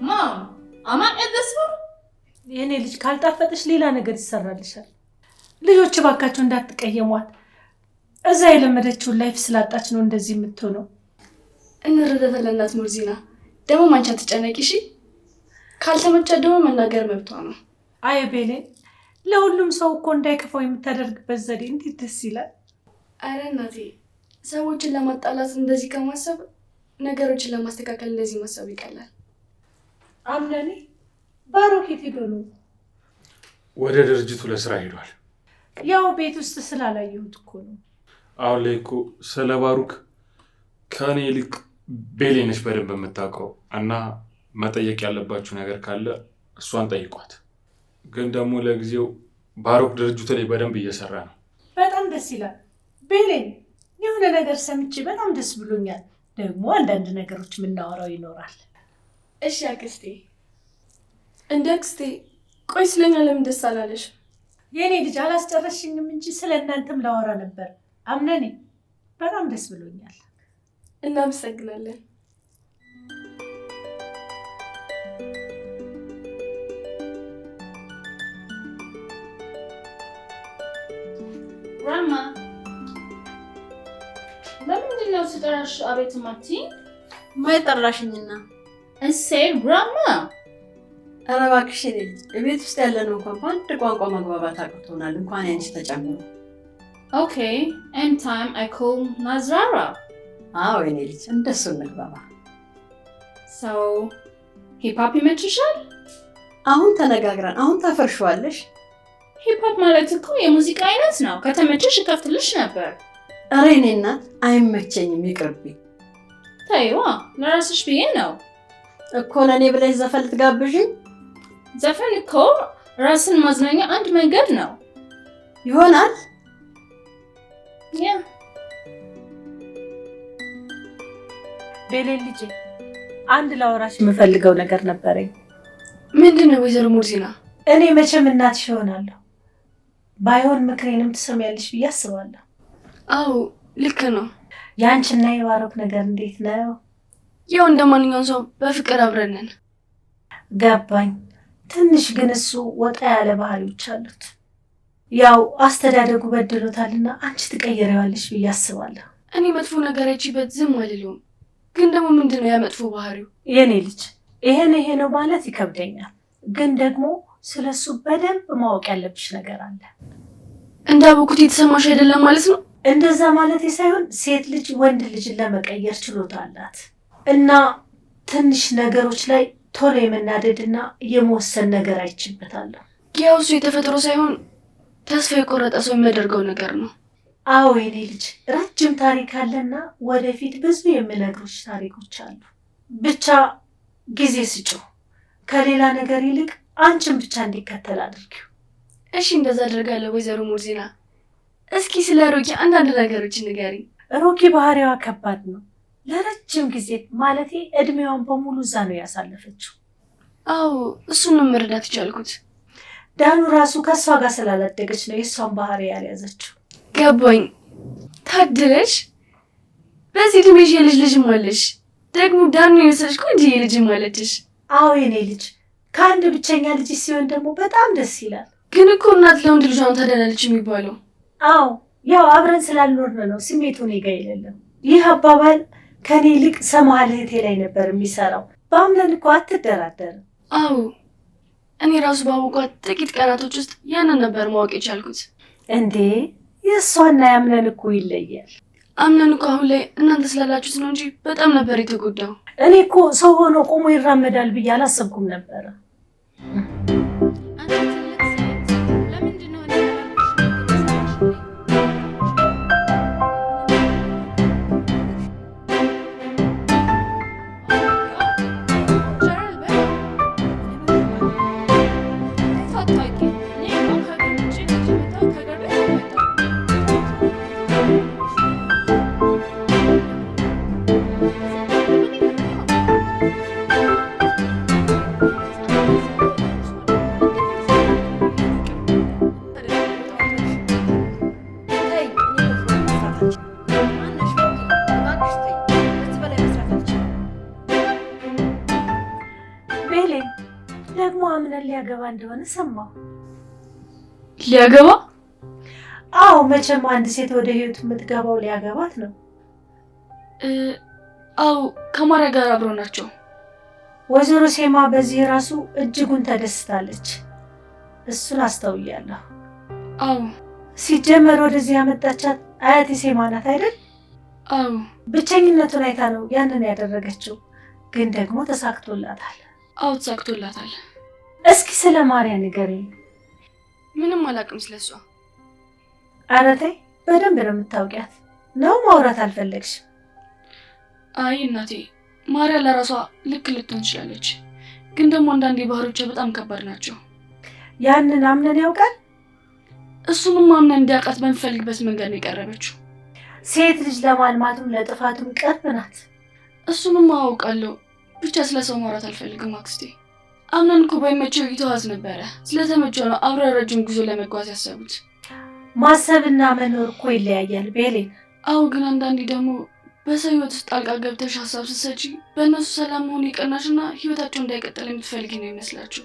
Mom, am I at this one? የኔ ልጅ ካልጣፈጥሽ ሌላ ነገር ይሰራልሻል። ልጆች እባካችሁ እንዳትቀየሟት። እዛ የለመደችውን ላይፍ ስላጣች ነው እንደዚህ የምትሆነው። እንረዳታለን እናት ሞርዚና። ደግሞ አንቺ አትጨነቂ እሺ። ካልተመቻት ደግሞ መናገር መብቷ ነው። አይ ቤሌ፣ ለሁሉም ሰው እኮ እንዳይከፋው የምታደርግበት ዘዴ እንዴት ደስ ይላል። አረ እናቴ፣ ሰዎችን ለማጣላት እንደዚህ ከማሰብ ነገሮችን ለማስተካከል እንደዚህ ማሰብ ይቀላል። አምነኔ ባሮኬት ሄዶ ነው ወደ ድርጅቱ ለስራ ሄዷል። ያው ቤት ውስጥ ስላላየሁት እኮ ነው። አሁን ላይ እኮ ስለ ባሩክ ከኔ ይልቅ ቤሌ ነች በደንብ የምታውቀው እና መጠየቅ ያለባችሁ ነገር ካለ እሷን ጠይቋት። ግን ደግሞ ለጊዜው ባሩክ ድርጅቱ ላይ በደንብ እየሰራ ነው። በጣም ደስ ይላል። ቤሌ የሆነ ነገር ሰምቼ በጣም ደስ ብሎኛል። ደግሞ አንዳንድ ነገሮች የምናወራው ይኖራል። እሺ አክስቴ። እንደ አክስቴ ቆይ ስለኛ ለምን ደስ አላለሽ? የኔ ልጅ አላስጨረሽኝም እንጂ ስለ እናንተም ላወራ ነበር። አምነኔ በጣም ደስ ብሎኛል። እናመሰግናለን። ራማ ለምንድን ነው ስጠራሽ አቤት ማትይ? ማይ ጠራሽኝና እሰይ ራማ ኧረ እባክሽ ልጅ ቤት ውስጥ ያለነው እንኳን በአንድ ቋንቋ መግባባት አቅቶናል እንኳን ያንቺ ተጨምሮ። ኦኬ ኤን ታይም አይ ኮል ናዝራራ። አዎ የኔ ልጅ እንደሱ እንግባባ። ሰው ሂፕሆፕ ይመችሻል? አሁን ተነጋግረን አሁን ታፈርሽዋለሽ። ሂፕሆፕ ማለት እኮ የሙዚቃ አይነት ነው። ከተመቸሽ እከፍትልሽ ነበር። ኧረ የኔ እናት አይመቸኝም ይቅርብኝ። ተይዋ ለራስሽ ብዬ ነው እኮ። ለእኔ ብለሽ ዘፈን ልትጋብዥኝ? ዘፈን እኮ ራስን ማዝናኛ አንድ መንገድ ነው። ይሆናል። ያ ቤሌ ልጄ አንድ ላወራሽ የምፈልገው ነገር ነበረኝ። ምንድን ነው ወይዘሮ ሙርዚና? እኔ መቼም እናትሽ እሆናለሁ። ባይሆን ምክሬንም ትሰሚያለሽ ብዬ አስባለሁ። አዎ ልክ ነው። ያንቺና የባሩክ ነገር እንዴት ነው? ያው እንደ ማንኛውም ሰው በፍቅር አብረን ነን። ገባኝ። ትንሽ ግን እሱ ወጣ ያለ ባህሪዎች አሉት። ያው አስተዳደጉ በድሎታልና አንቺ ትቀይሪዋለሽ ብዬ አስባለሁ። እኔ መጥፎ ነገር አይቼበት ዝም አልለውም። ግን ደግሞ ምንድነው ያ መጥፎ ባህሪው? የኔ ልጅ ይሄ ነው ማለት ይከብደኛል። ግን ደግሞ ስለሱ በደንብ ማወቅ ያለብሽ ነገር አለ። እንዳወኩት የተሰማሽ አይደለም ማለት ነው? እንደዛ ማለት ሳይሆን ሴት ልጅ ወንድ ልጅን ለመቀየር ችሎታ አላት እና ትንሽ ነገሮች ላይ ቶሎ የመናደድና የመወሰን ነገር አይችበታለሁ። ያው እሱ የተፈጥሮ ሳይሆን ተስፋ የቆረጠ ሰው የሚያደርገው ነገር ነው። አዎ የኔ ልጅ ረጅም ታሪክ አለና ወደፊት ብዙ የምነግሮች ታሪኮች አሉ። ብቻ ጊዜ ስጪው። ከሌላ ነገር ይልቅ አንቺን ብቻ እንዲከተል አድርጊው። እሺ እንደዛ አደርጋለሁ ወይዘሮ ሙርዚና። እስኪ ስለ ሮኪ አንዳንድ ነገሮች ንገሪኝ። ሮኪ ባህሪዋ ከባድ ነው። ለረጅም ጊዜ ማለቴ እድሜዋን በሙሉ እዛ ነው ያሳለፈችው። አዎ እሱንም መረዳት ይቻልኩት። ዳኑ ራሱ ከእሷ ጋር ስላላደገች ነው የእሷን ባህሪ ያልያዘችው። ገባኝ። ታድለሽ። በዚህ እድሜሽ የልጅ ልጅም አለሽ። ደግሞ ዳኑ የመሰለሽ ቆንጆ የልጅም አለችሽ። አዎ የኔ ልጅ ከአንድ ብቸኛ ልጅ ሲሆን ደግሞ በጣም ደስ ይላል። ግን እኮ እናት ለወንድ ልጇን ታደላለች የሚባለው። አዎ ያው አብረን ስላልኖርን ነው ስሜቱ እኔ ጋ የሌለም። ይህ አባባል ከኔ ይልቅ ሰማል እህቴ ላይ ነበር የሚሰራው። በአምለን እኮ አትደራደርም። አዎ እኔ ራሱ ባወቋት ጥቂት ቀናቶች ውስጥ ያንን ነበር ማወቅ የቻልኩት። እንዴ የእሷና የአምለን እኮ ይለያል። አምለን እኮ አሁን ላይ እናንተ ስላላችሁት ነው እንጂ በጣም ነበር የተጎዳው። እኔ እኮ ሰው ሆኖ ቆሞ ይራመዳል ብዬ አላሰብኩም ነበረ። ደግሞ አምነን ሊያገባ እንደሆነ ሰማሁ። ሊያገባ? አዎ መቼም አንድ ሴት ወደ ህይወቱ የምትገባው ሊያገባት ነው። አዎ ከማርያ ጋር አብረው ናቸው። ወይዘሮ ሴማ በዚህ ራሱ እጅጉን ተደስታለች። እሱን አስተውያለሁ። አዎ ሲጀመር ወደዚህ ያመጣቻት አያቴ ሴማ ናት አይደል? አዎ ብቸኝነቱን አይታ ነው ያንን ያደረገችው። ግን ደግሞ ተሳክቶላታል። አዎ ተሳክቶላታል። እስኪ ስለ ማርያ ንገሪኝ። ምንም አላውቅም ስለሷ። ኧረ ተይ፣ በደንብ ነው የምታውቂያት። ነው ማውራት አልፈለግሽም? አይ እናቴ፣ ማርያ ለራሷ ልክ ልትሆን ትችላለች፣ ግን ደግሞ አንዳንዴ ባህሪዎቿ በጣም ከባድ ናቸው። ያንን አምነን ያውቃል። እሱንም አምነን እንዲያውቃት በምፈልግበት መንገድ ነው የቀረበችው። ሴት ልጅ ለማልማቱም ለጥፋቱም ቅርብ ናት። እሱንም አውቃለሁ፣ ብቻ ስለ ሰው ማውራት አልፈልግም አክስቴ። አምነን እኮ ባይመቸው ይተዋት ነበረ። ስለተመቸው ነው አብረን ረጅም ጉዞ ለመጓዝ ያሰቡት። ማሰብና መኖር እኮ ይለያያል ቤሌን። አዎ፣ ግን አንዳንዴ ደግሞ በሰው ህይወት ውስጥ ጣልቃ ገብተሽ ሀሳብ ስትሰጪ በእነሱ ሰላም መሆን ይቀናሽና ህይወታቸው እንዳይቀጥል የምትፈልጊ ነው ይመስላችሁ።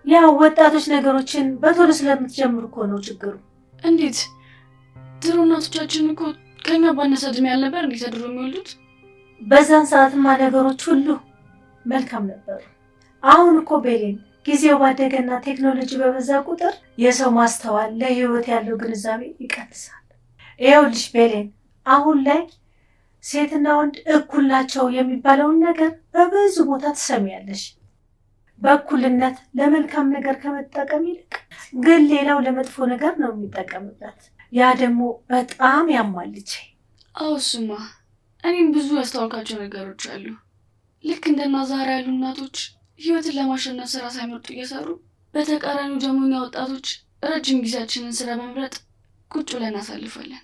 ያው ወጣቶች ነገሮችን በቶሎ ስለምትጀምሩ እኮ ነው ችግሩ። እንዴት? ድሮ እናቶቻችን እኮ ከኛ ባነሰ እድሜ ያልነበር እንዴት ተድሮ የሚወልዱት? በዛን ሰዓትማ ነገሮች ሁሉ መልካም ነበሩ። አሁን እኮ ቤሌን ጊዜው ባደገና ቴክኖሎጂ በበዛ ቁጥር የሰው ማስተዋል ለህይወት ያለው ግንዛቤ ይቀንሳል። ይኸውልሽ ቤሌን፣ አሁን ላይ ሴትና ወንድ እኩል ናቸው የሚባለውን ነገር በብዙ ቦታ ትሰሚያለሽ። በእኩልነት ለመልካም ነገር ከመጠቀም ይልቅ ግን ሌላው ለመጥፎ ነገር ነው የሚጠቀምበት። ያ ደግሞ በጣም ያማልች። አዎ እሱማ እኔም ብዙ ያስተዋልኳቸው ነገሮች አሉ። ልክ እንደና ዛሬ ያሉ እናቶች ህይወትን ለማሸነፍ ስራ ሳይመርጡ እየሰሩ፣ በተቃራኒው ደግሞ እኛ ወጣቶች ረጅም ጊዜያችንን ስራ መምረጥ ቁጭ ብለን እናሳልፋለን።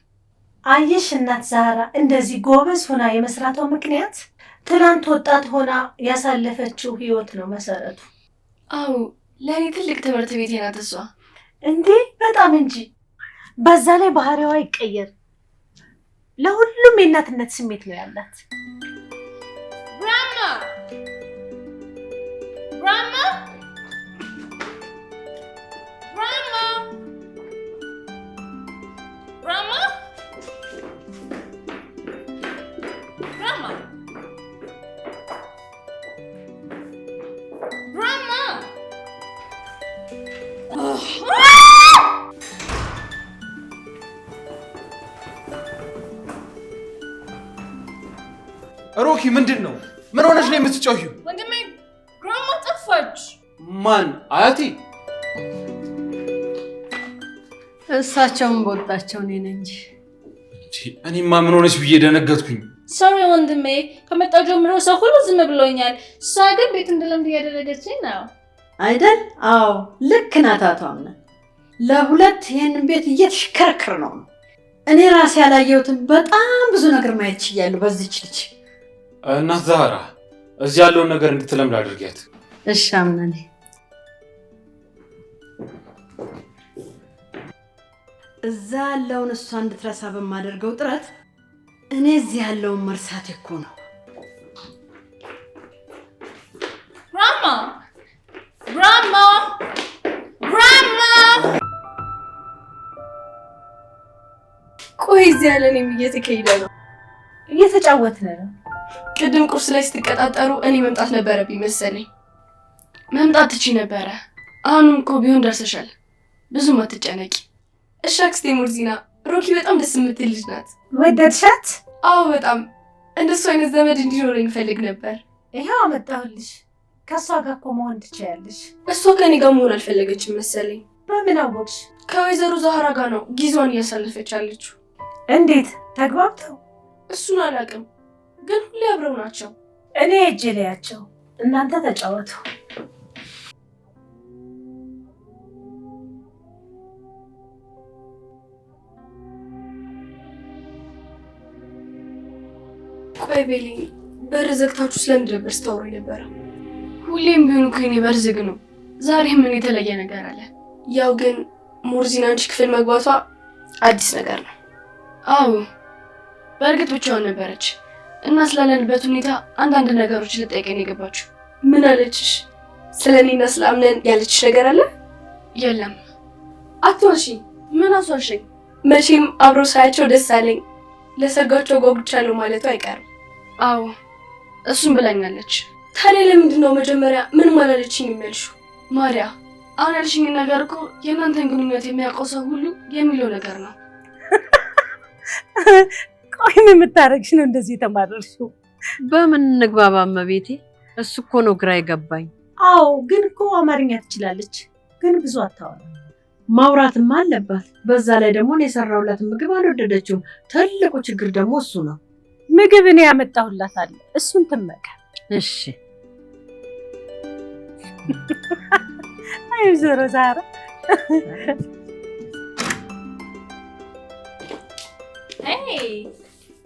አየሽ እናት ዛራ እንደዚህ ጎበዝ ሆና የመስራቷ ምክንያት ትናንት ወጣት ሆና ያሳለፈችው ህይወት ነው መሰረቱ። አዎ ለእኔ ትልቅ ትምህርት ቤት ናት እሷ። እንዴ በጣም እንጂ። በዛ ላይ ባህሪዋ ይቀየር። ለሁሉም የእናትነት ስሜት ነው ያላት። Grandma! Grandma! Grandma! Grandma! Grandma! Grandma! ሮኪ ምንድን ነው? ምን ሆነሽ ነው የምትጮሂው? ወንድሜ ግራማ ጠፋች። ማን? አያቴ? እሳቸውን በወጣቸው እኔ ነኝ እንጂ። እኔማ ምን ሆነሽ ብዬ ደነገጥኩኝ። ሶሪ ወንድሜ፣ ከመጣሁ ጀምሮ ሰው ሁሉ ዝም ብሎኛል። እሷ ግን ቤት እንድለምድ እያደረገችኝ ነው አይደል? አዎ ልክ ናት አቶ አምነ። ለሁለት ይህንን ቤት እየተሽከረከር ነው። እኔ ራሴ ያላየሁትን በጣም ብዙ ነገር ማየት ችያለሁ በዚች ልጅ። እናት ዛራ እዚህ ያለውን ነገር እንድትለምድ አድርጊያት። እሺ አምነኔ። እዛ ያለውን እሷ እንድትረሳ በማደርገው ጥረት እኔ እዚህ ያለውን መርሳት እኮ ነው። ግራማ ግራማ ግራማ። ቆይ እዚህ ያለን እየተካሄደ ነው። እየተጫወትን ነው። ቅድም ቁርስ ላይ ስትቀጣጠሩ እኔ መምጣት ነበረብኝ መሰለኝ። መምጣት ትችይ ነበረ። አሁንም እኮ ቢሆን ደርሰሻል። ብዙም አትጨነቂ። እሺ አክስቴ ሙርዚና፣ ሮኪ በጣም ደስ የምትል ልጅ ናት። ወደድሻት? አዎ በጣም። እንደሱ አይነት ዘመድ እንዲኖረኝ እፈልግ ነበር። ይሄው አመጣሁልሽ። ከእሷ ጋር እኮ መሆን ትችያለሽ። እሷ ከኔ ጋር መሆን አልፈለገችም መሰለኝ። በምን አወቅሽ? ከወይዘሮ ዛህራ ጋር ነው ጊዜዋን እያሳለፈች አለችው። እንዴት ተግባብተው? እሱን አላውቅም፣ ግን ሁሌ አብረው ናቸው። እኔ እጄ ላያቸው፣ እናንተ ተጫወቱ። ቆይ ቤሊ፣ በር ዘግታችሁ ስለምንድን ነበር ስታወሩኝ ነበረ? ሁሌም ቢሆን እኮ የኔ በር ዝግ ነው። ዛሬ ምን የተለየ ነገር አለ? ያው ግን ሙርዚና አንቺ ክፍል መግባቷ አዲስ ነገር ነው። አዎ በእርግጥ ብቻዋን ነበረች እና ስላለንበት ሁኔታ አንዳንድ ነገሮች ልጠይቀኝ የገባችው። ምን አለችሽ? ስለ እኔና ስለ አምነን ያለችሽ ነገር አለ? የለም። አትዋሺ። ምን አስዋሸኝ? መቼም አብሮ ሳያቸው ደስ አለኝ፣ ለሰርጋቸው ጓጉቻለሁ ማለቱ አይቀርም። አዎ እሱም ብላኛለች። ታዲያ ለምንድን ነው መጀመሪያ ምንም አላለችኝ የሚያልሽው? ማርያ፣ አሁን ያልሽኝ ነገር እኮ የእናንተን ግንኙነት የሚያውቀው ሰው ሁሉ የሚለው ነገር ነው። ቆይ ምን የምታረግሽ ነው እንደዚህ የተማረርሽው? በምን እንግባባ እመቤቴ? እሱ እኮ ነው ግራ የገባኝ። አዎ ግን እኮ አማርኛ ትችላለች፣ ግን ብዙ አታወራም። ማውራትም አለባት። በዛ ላይ ደግሞ እኔ የሰራሁላት ምግብ አልወደደችውም። ትልቁ ችግር ደግሞ እሱ ነው። ምግብ እኔ ያመጣሁላታለሁ፣ እሱን ትመገብ። እሺ። አይ ዞሮ ዛሬ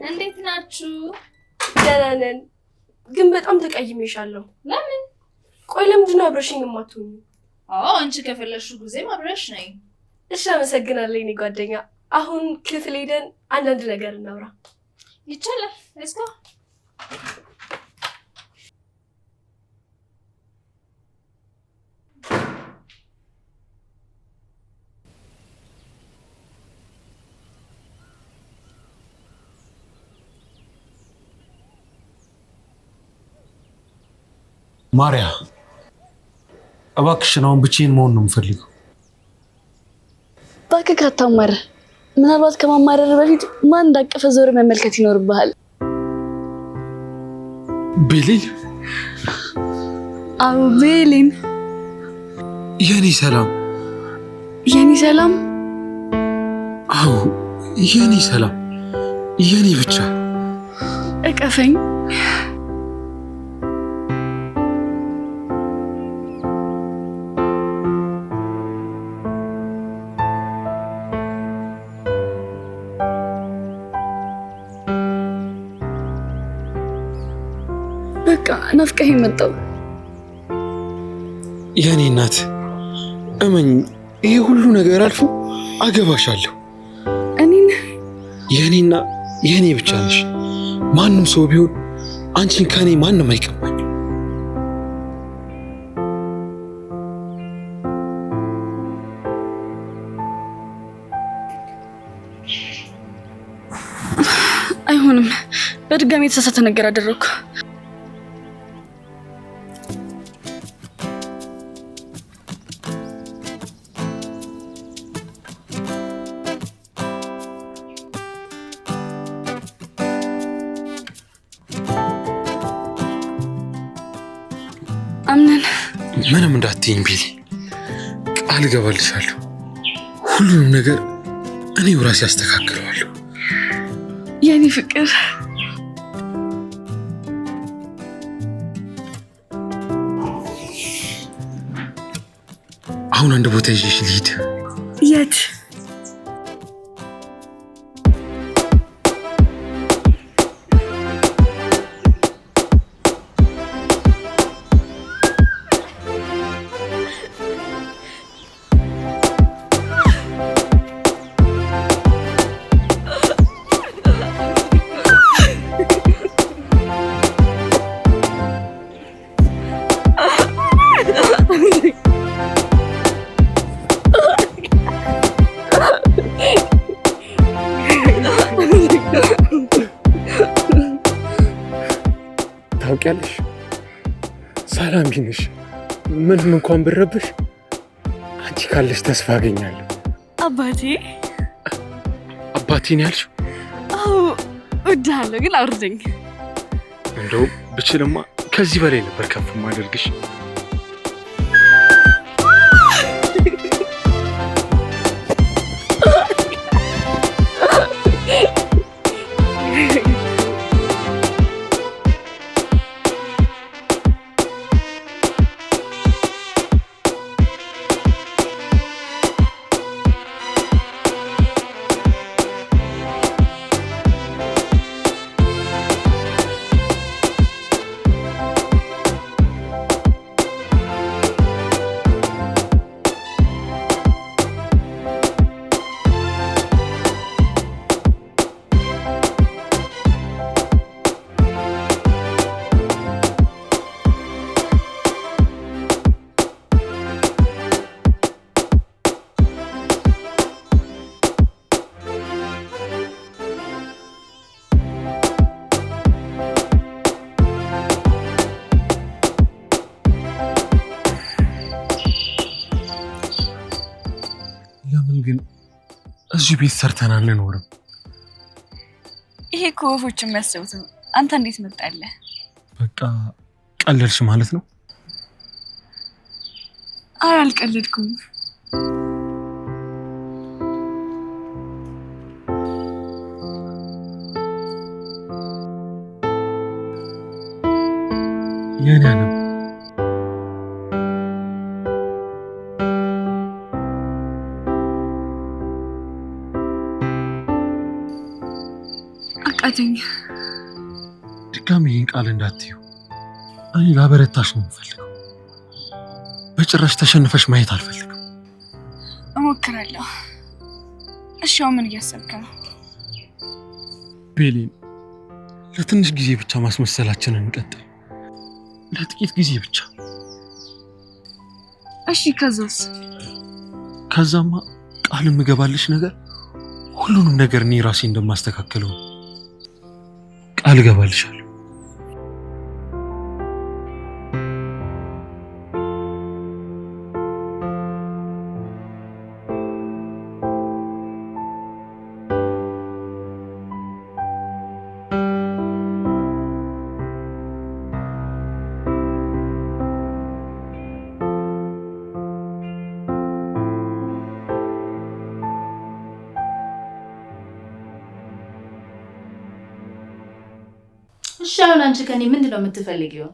እንዴት ናችሁ? ደህና ነን፣ ግን በጣም ተቀይሜሻለሁ። ለምን? ቆይ ለምንድን ነው አብረሽኝ የማትሆኚ? አንቺ ከፈለግሽው ጊዜም አብረሽ ነኝ። እሺ፣ አመሰግናለሁ የኔ ጓደኛ። አሁን ክፍል ሄደን አንዳንድ ነገር እናውራ። ይቻላል። ሌትስ ጎ። ማርያ እባክሽን አሁን ብቻዬን መሆን ነው የምፈልገው። እባክህ ካታማረር። ምናልባት ከማማረር በፊት ማን እንዳቀፈ ዞር መመልከት ይኖርብሃል። ቤሊን? አዎ ቤሊን። የኔ ሰላም። የኔ ሰላም? አዎ የኔ ሰላም፣ የኔ ብቻ። እቀፈኝ። በቃ ናፍቀኸኝ መጣሁ። የኔ እናት እመኝ፣ ይሄ ሁሉ ነገር አልፎ አገባሻለሁ። እኔን? የኔና የኔ ብቻ ነሽ። ማንም ሰው ቢሆን አንቺን ከኔ ማንም አይቀማኝ። አይሆንም። በድጋሚ የተሳሳተ ነገር አደረኩ። አምነን ምንም እንዳትይኝ ቤሊ፣ ቃል እገባልሻለሁ። ሁሉንም ነገር እኔው ራሴ አስተካክለዋለሁ። የኔ ፍቅር። አሁን አንድ ቦታ ይዤሽ ልሂድ። የት? ታውቂያለሽ፣ ሰላም ቢንሽ ምንም እንኳን ብረብሽ አንቺ ካለሽ ተስፋ አገኛለሁ። አባቴ? አባቴን ያልሽው? አዎ እወድሃለሁ፣ ግን አውርደኝ። እንደው ብችልማ ከዚህ በላይ ነበር ከፍ ማደርግሽ። ግን እዚህ ቤት ሰርተን አንኖርም? ይሄ እኮ ወፎች የሚያስቡት ነው። አንተ እንዴት መጣለህ? በቃ ቀለድሽ ማለት ነው? አይ አልቀለድኩም። አቃተኝ። ድጋሚ ይህን ቃል እንዳትዪው። እኔ ላበረታሽ ነው የምፈልገው። በጭራሽ ተሸንፈሽ ማየት አልፈልግም። እሞክራለሁ። እሺ አሁን ምን እያሰብክ ነው? ቤሌን ለትንሽ ጊዜ ብቻ ማስመሰላችንን እንቀጥል። ለጥቂት ጊዜ ብቻ። እሺ ከዛስ? ከዛማ ቃል የምገባልሽ ነገር ሁሉንም ነገር እኔ ራሴ እንደማስተካከለው ቃል እገባልሻለሁ። እሺ አሁን አንቺ ከኔ ምንድነው የምትፈልጊው?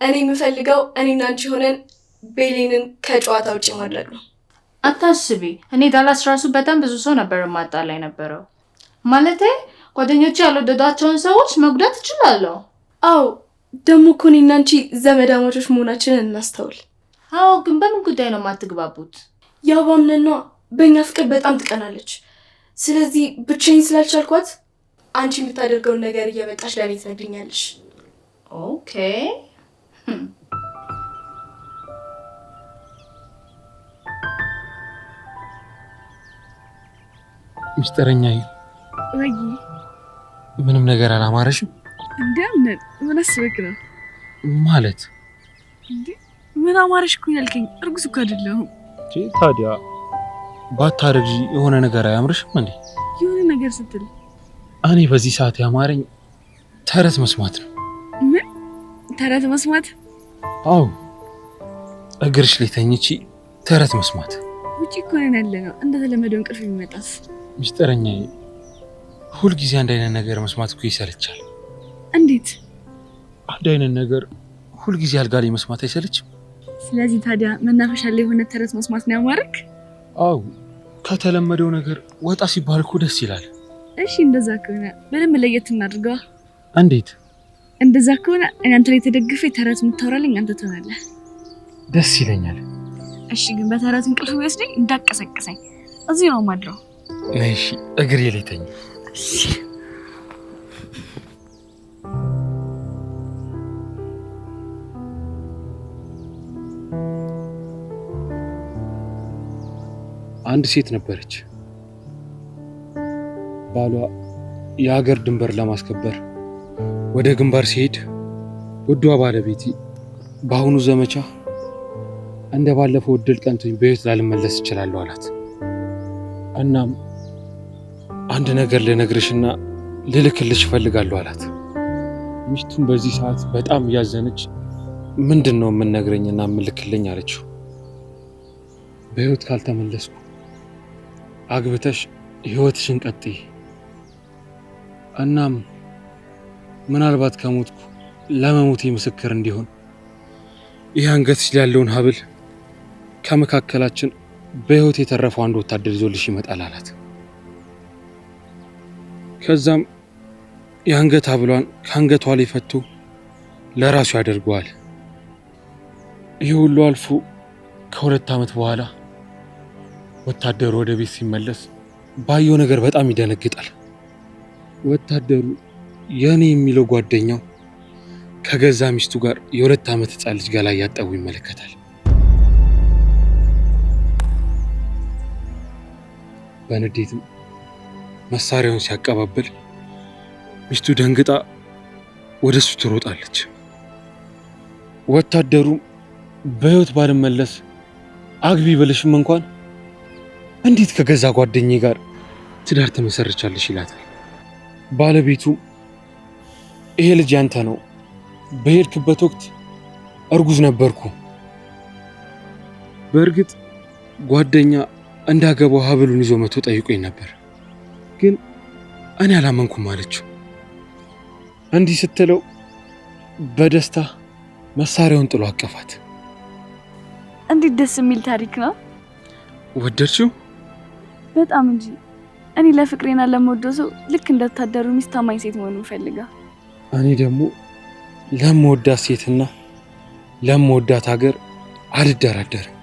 እኔ የምፈልገው እኔና አንቺ ሆነን ቤሌንን ከጨዋታ ውጪ ማድረግ ነው። አታስቢ፣ እኔ ዳላስ ራሱ በጣም ብዙ ሰው ነበር ማጣላ የነበረው። ማለቴ ጓደኞቼ ያልወደዷቸውን ሰዎች መጉዳት እችላለሁ። አዎ ደግሞ እኮ እኔና አንቺ ዘመዳማቾች መሆናችንን እናስተውል። አዎ ግን በምን ጉዳይ ነው የማትግባቡት? ያው ባምነን ነው። በእኛ ፍቅር በጣም ትቀናለች። ስለዚህ ብቻዬን ስላልቻልኳት አንቺ የምታደርገውን ነገር እየመጣሽ ለኔ ትነግሪኛለሽ። ኦኬ ሚስጥረኛዬ፣ ወይ ምንም ነገር አላማረሽም? እንደምን ምን አስበክ ነው? ማለት እንዴ ምን አማረሽ እኮ ያልከኝ? እርጉዝ እኮ አይደለሁም። ታዲያ ባታረግዢ የሆነ ነገር አያምርሽም እንዴ? የሆነ ነገር ስትል እኔ በዚህ ሰዓት ያማረኝ ተረት መስማት ነው። ምን ተረት መስማት? አዎ እግርሽ ላይ ተኝቼ ተረት መስማት። ውጪ እኮ ነን ያለነው። እንደተለመደው እንቅልፍ የሚመጣስ? ሚስጥረኛዬ፣ ሁልጊዜ አንድ አይነት ነገር መስማት እኮ ይሰለቻል። እንዴት? አንድ አይነት ነገር ሁልጊዜ አልጋ ላይ መስማት አይሰለችም? ስለዚህ ታዲያ መናፈሻ ላይ የሆነ ተረት መስማት ነው ያማረክ? አዎ ከተለመደው ነገር ወጣ ሲባል እኮ ደስ ይላል። እሺ እንደዛ ከሆነ በደንብ ለየት እናድርገዋ። እንዴት? እንደዛ ከሆነ እኔ አንተ ላይ ተደግፌ ተረት የምታወራልኝ አንተ ትሆናለህ። ደስ ይለኛል። እሺ ግን በተረት እንቅልፍ ወስደኝ እንዳቀሰቅሰኝ። እዚህ ነው ማድረው። እሺ እግሬ ላይ ተኝ። አንድ ሴት ነበረች። ባሏ የሀገር ድንበር ለማስከበር ወደ ግንባር ሲሄድ ውዷ ባለቤቴ በአሁኑ ዘመቻ እንደ ባለፈው እድል ቀንቶኝ በሕይወት ላልመለስ እችላለሁ አላት። እናም አንድ ነገር ልነግርሽና ልልክልሽ እፈልጋለሁ አላት። ሚስቱም በዚህ ሰዓት በጣም እያዘነች ምንድን ነው የምንነግረኝና የምልክልኝ አለችው። በሕይወት ካልተመለስኩ አግብተሽ ሕይወትሽን ቀጥይ፣ እናም ምናልባት ከሞትኩ ለመሞቴ ምስክር እንዲሆን ይህ አንገትሽ ላይ ያለውን ሀብል ከመካከላችን በሕይወት የተረፈው አንድ ወታደር ይዞልሽ ይመጣል አላት። ከዛም የአንገት ሀብሏን ከአንገቷ ላይ ፈቶ ለራሱ ያደርገዋል። ይህ ሁሉ አልፎ ከ2 ዓመት በኋላ ወታደሩ ወደ ቤት ሲመለስ ባየው ነገር በጣም ይደነግጣል። ወታደሩ የኔ የሚለው ጓደኛው ከገዛ ሚስቱ ጋር የ2 ዓመት ሕፃን ልጅ ገላ እያጠቡ ይመለከታል። በንዴትም መሳሪያውን ሲያቀባብል ሚስቱ ደንግጣ ወደሱ ትሮጣለች። ወታደሩ በሕይወት ባልመለስ አግቢ ብለሽም እንኳን እንዴት ከገዛ ጓደኛዬ ጋር ትዳር ተመሰርቻለሽ ይላታል። ባለቤቱ ይሄ ልጅ ያንተ ነው፣ በሄድክበት ወቅት እርጉዝ ነበርኩ። በእርግጥ ጓደኛ እንዳገባው ሀብሉን ይዞ መቶ ጠይቆኝ ነበር፣ ግን እኔ አላመንኩም አለችው። እንዲህ ስትለው በደስታ መሳሪያውን ጥሎ አቀፋት። እንዴት ደስ የሚል ታሪክ ነው! ወደድሽው? በጣም እንጂ። እኔ ለፍቅሬና ለምወደው ሰው ልክ እንደታደሩ ሚስት ታማኝ ሴት መሆኑን ፈልጋ እኔ ደግሞ ለምወዳት ሴትና ለምወዳት ሀገር አልደራደርም።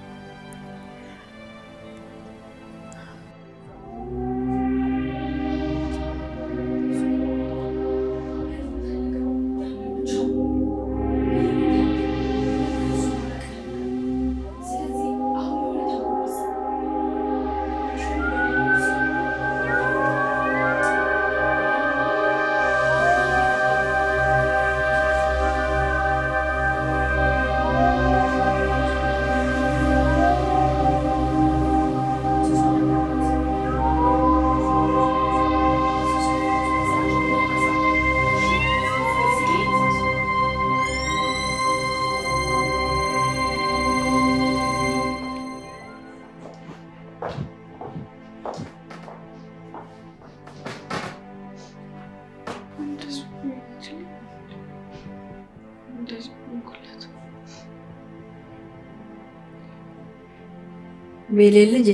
ቤሌ ልጄ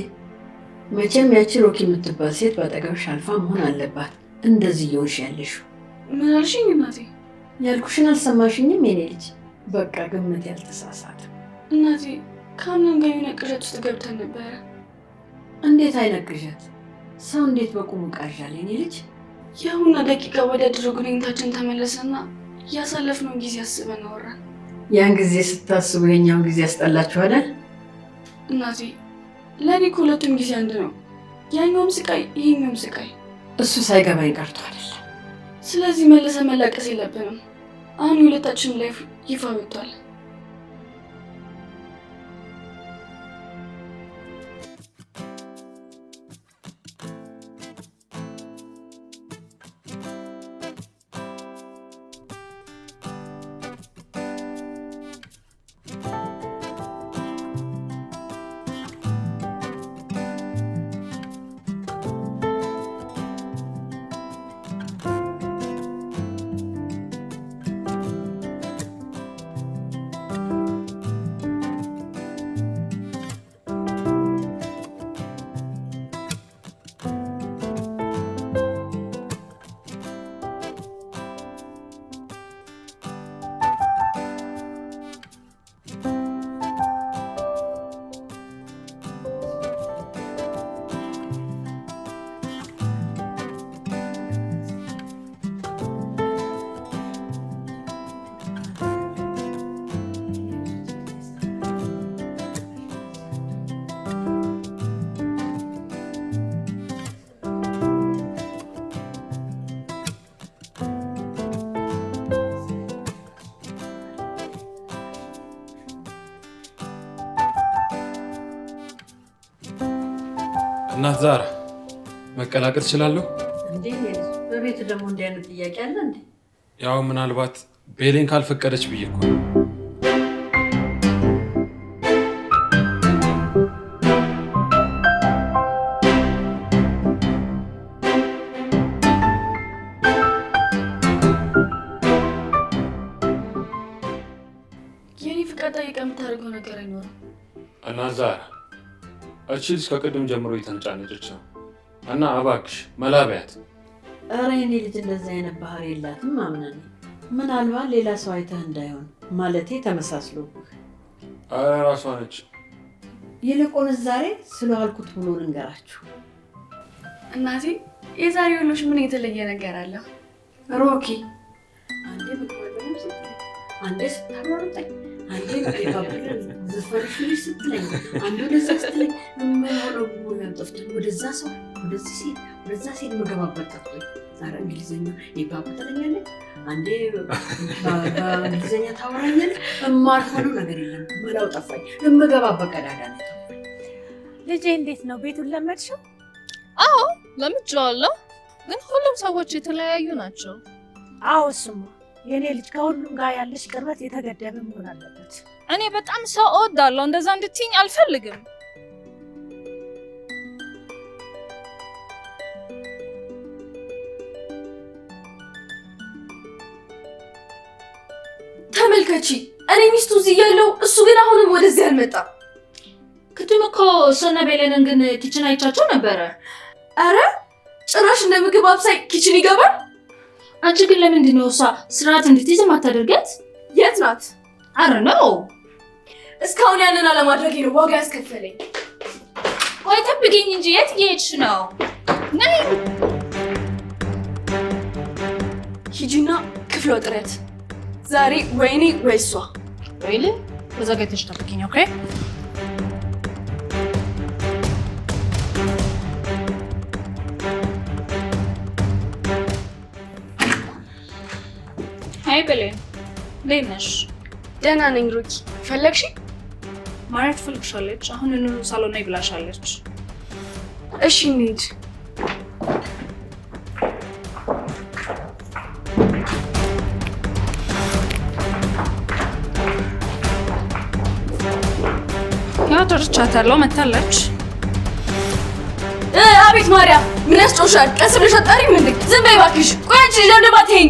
መቼም ያቺ ሮኪ የምትባል ሴት ባጠገብሽ አልፋ መሆን አለባት። እንደዚህ እየሆንሽ ያለሽው። ምን አልሽኝ እናቴ? ያልኩሽን አልሰማሽኝም የኔ ልጅ? በቃ ግምት ያልተሳሳተ። እናቴ ከአምናም ጋር የሆነ ቅዠት ውስጥ ገብተን ነበረ። እንዴት አይነት ቅዠት? ሰው እንዴት በቁሙ ቃዣል የኔ ልጅ? የአሁና ደቂቃ ወደ ድሮ ግንኙነታችን ተመለሰና ያሳለፍነውን ጊዜ አስበን አወራን። ያን ጊዜ ስታስቡ የኛውን ጊዜ ያስጠላችኋል እናቴ? ለእኔ እኮ ሁለቱም ጊዜ አንድ ነው። ያኛውም ስቃይ ይሄኛውም ስቃይ። እሱ ሳይገባኝ ቀርቶ አይደለም። ስለዚህ መለሰ መላቀስ የለብንም። አሁን የሁለታችንም ላይፍ ይፋ ወጥቷል። እናት ዛራ መቀላቀል እችላለሁ እንዴ? በቤት ደግሞ እንዲህ አይነት ጥያቄ አለ እንዴ? ያው ምናልባት ቤሌን ካልፈቀደች ብዬ እኮ ነው። የኔ ፍቃድ ጠይቀህ የምታደርገው ነገር አይኖርም። እናት ዛራ እቺ ልጅ ከቅድም ጀምሮ እየተንጫነጨች ነው እና እባክሽ መላ በያት። ኧረ የኔ ልጅ እንደዛ አይነት ባህሪ የላትም አምነን። ምናልባት ሌላ ሰው አይተህ እንዳይሆን ማለቴ ተመሳስሎብህ። ኧረ ራሷ ነች። ይልቁንስ ዛሬ ስለዋልኩት ብሎ ልንገራችሁ። እናቴ የዛሬ ውሎሽ ምን የተለየ ነገር አለ? ሮኪ አንዴ ምግብ ስትለኝ፣ አንዴ ስታሯሩጠኝ፣ አንዴ ዝፈርሽ ስትለኝ፣ አንዴ ወደዛ ስትለኝ የምሆነው ጠፍቶኝ ወደዛ ሰው ወደዚህ ሴት ወደዛ ሴት መገባበት ጠፍቶኝ። ዛሬ እንግሊዝኛ የባባ ትለኛለች፣ አንዴ በእንግሊዝኛ ታወራኛለች። የማልሆነው ነገር የለም። መላው ጠፋኝ። የምገባበት ቀዳዳ ነው ጠፋኝ። ልጄ እንዴት ነው? ቤቱን ለመድሽው? አዎ ለምጄዋለሁ፣ ግን ሁሉም ሰዎች የተለያዩ ናቸው። አዎ እሱማ የኔ ልጅ ከሁሉም ጋር ያለሽ ቅርበት የተገደበ መሆን አለበት። እኔ በጣም ሰው እወዳለሁ፣ እንደዛ እንድትይኝ አልፈልግም። ተመልከቺ፣ እኔ ሚስቱ እዚህ ያለው እሱ ግን አሁንም ወደዚህ አልመጣም። ቅድም እኮ እሱና ቤሌንን ግን ኪችን አይቻቸው ነበረ። አረ ጭራሽ እንደ ምግብ አብሳይ ኪችን ይገባል። አንቺ ግን ለምንድን ነው እሷ ስርዓት እንድትይዝ ማታደርጋት? የት ናት? አረ ነው እስካሁን ያንን አለማድረጌ ነው ዋጋ ያስከፈለኝ። ቆይ ጠብቂኝ እንጂ የት እየሄድሽ ነው? ነይ ሂጂና ክፍለ ጥረት ዛሬ ወይኔ ወይ እሷ ወይኔ ተዘጋጅተሽ ጠብቂኝ። ኦኬ ሃይ ብሌን እንዴት ነሽ? ደህና ነኝ ሩኪ። ፈለግሽ? ማለት ትፈልግሻለች። አሁን ሳሎን ላይ ብላሻለች። እሺ እንሂድ። ያው ተርቻታለሁ። መታለች። አቤት ማርያም፣ ምን ያስጮሻል? ቀስ ብለሽ አጣሪም እንዴ? ዝም በይ እባክሽ። ቆይ አንቺ ልጅ እንደማትይኝ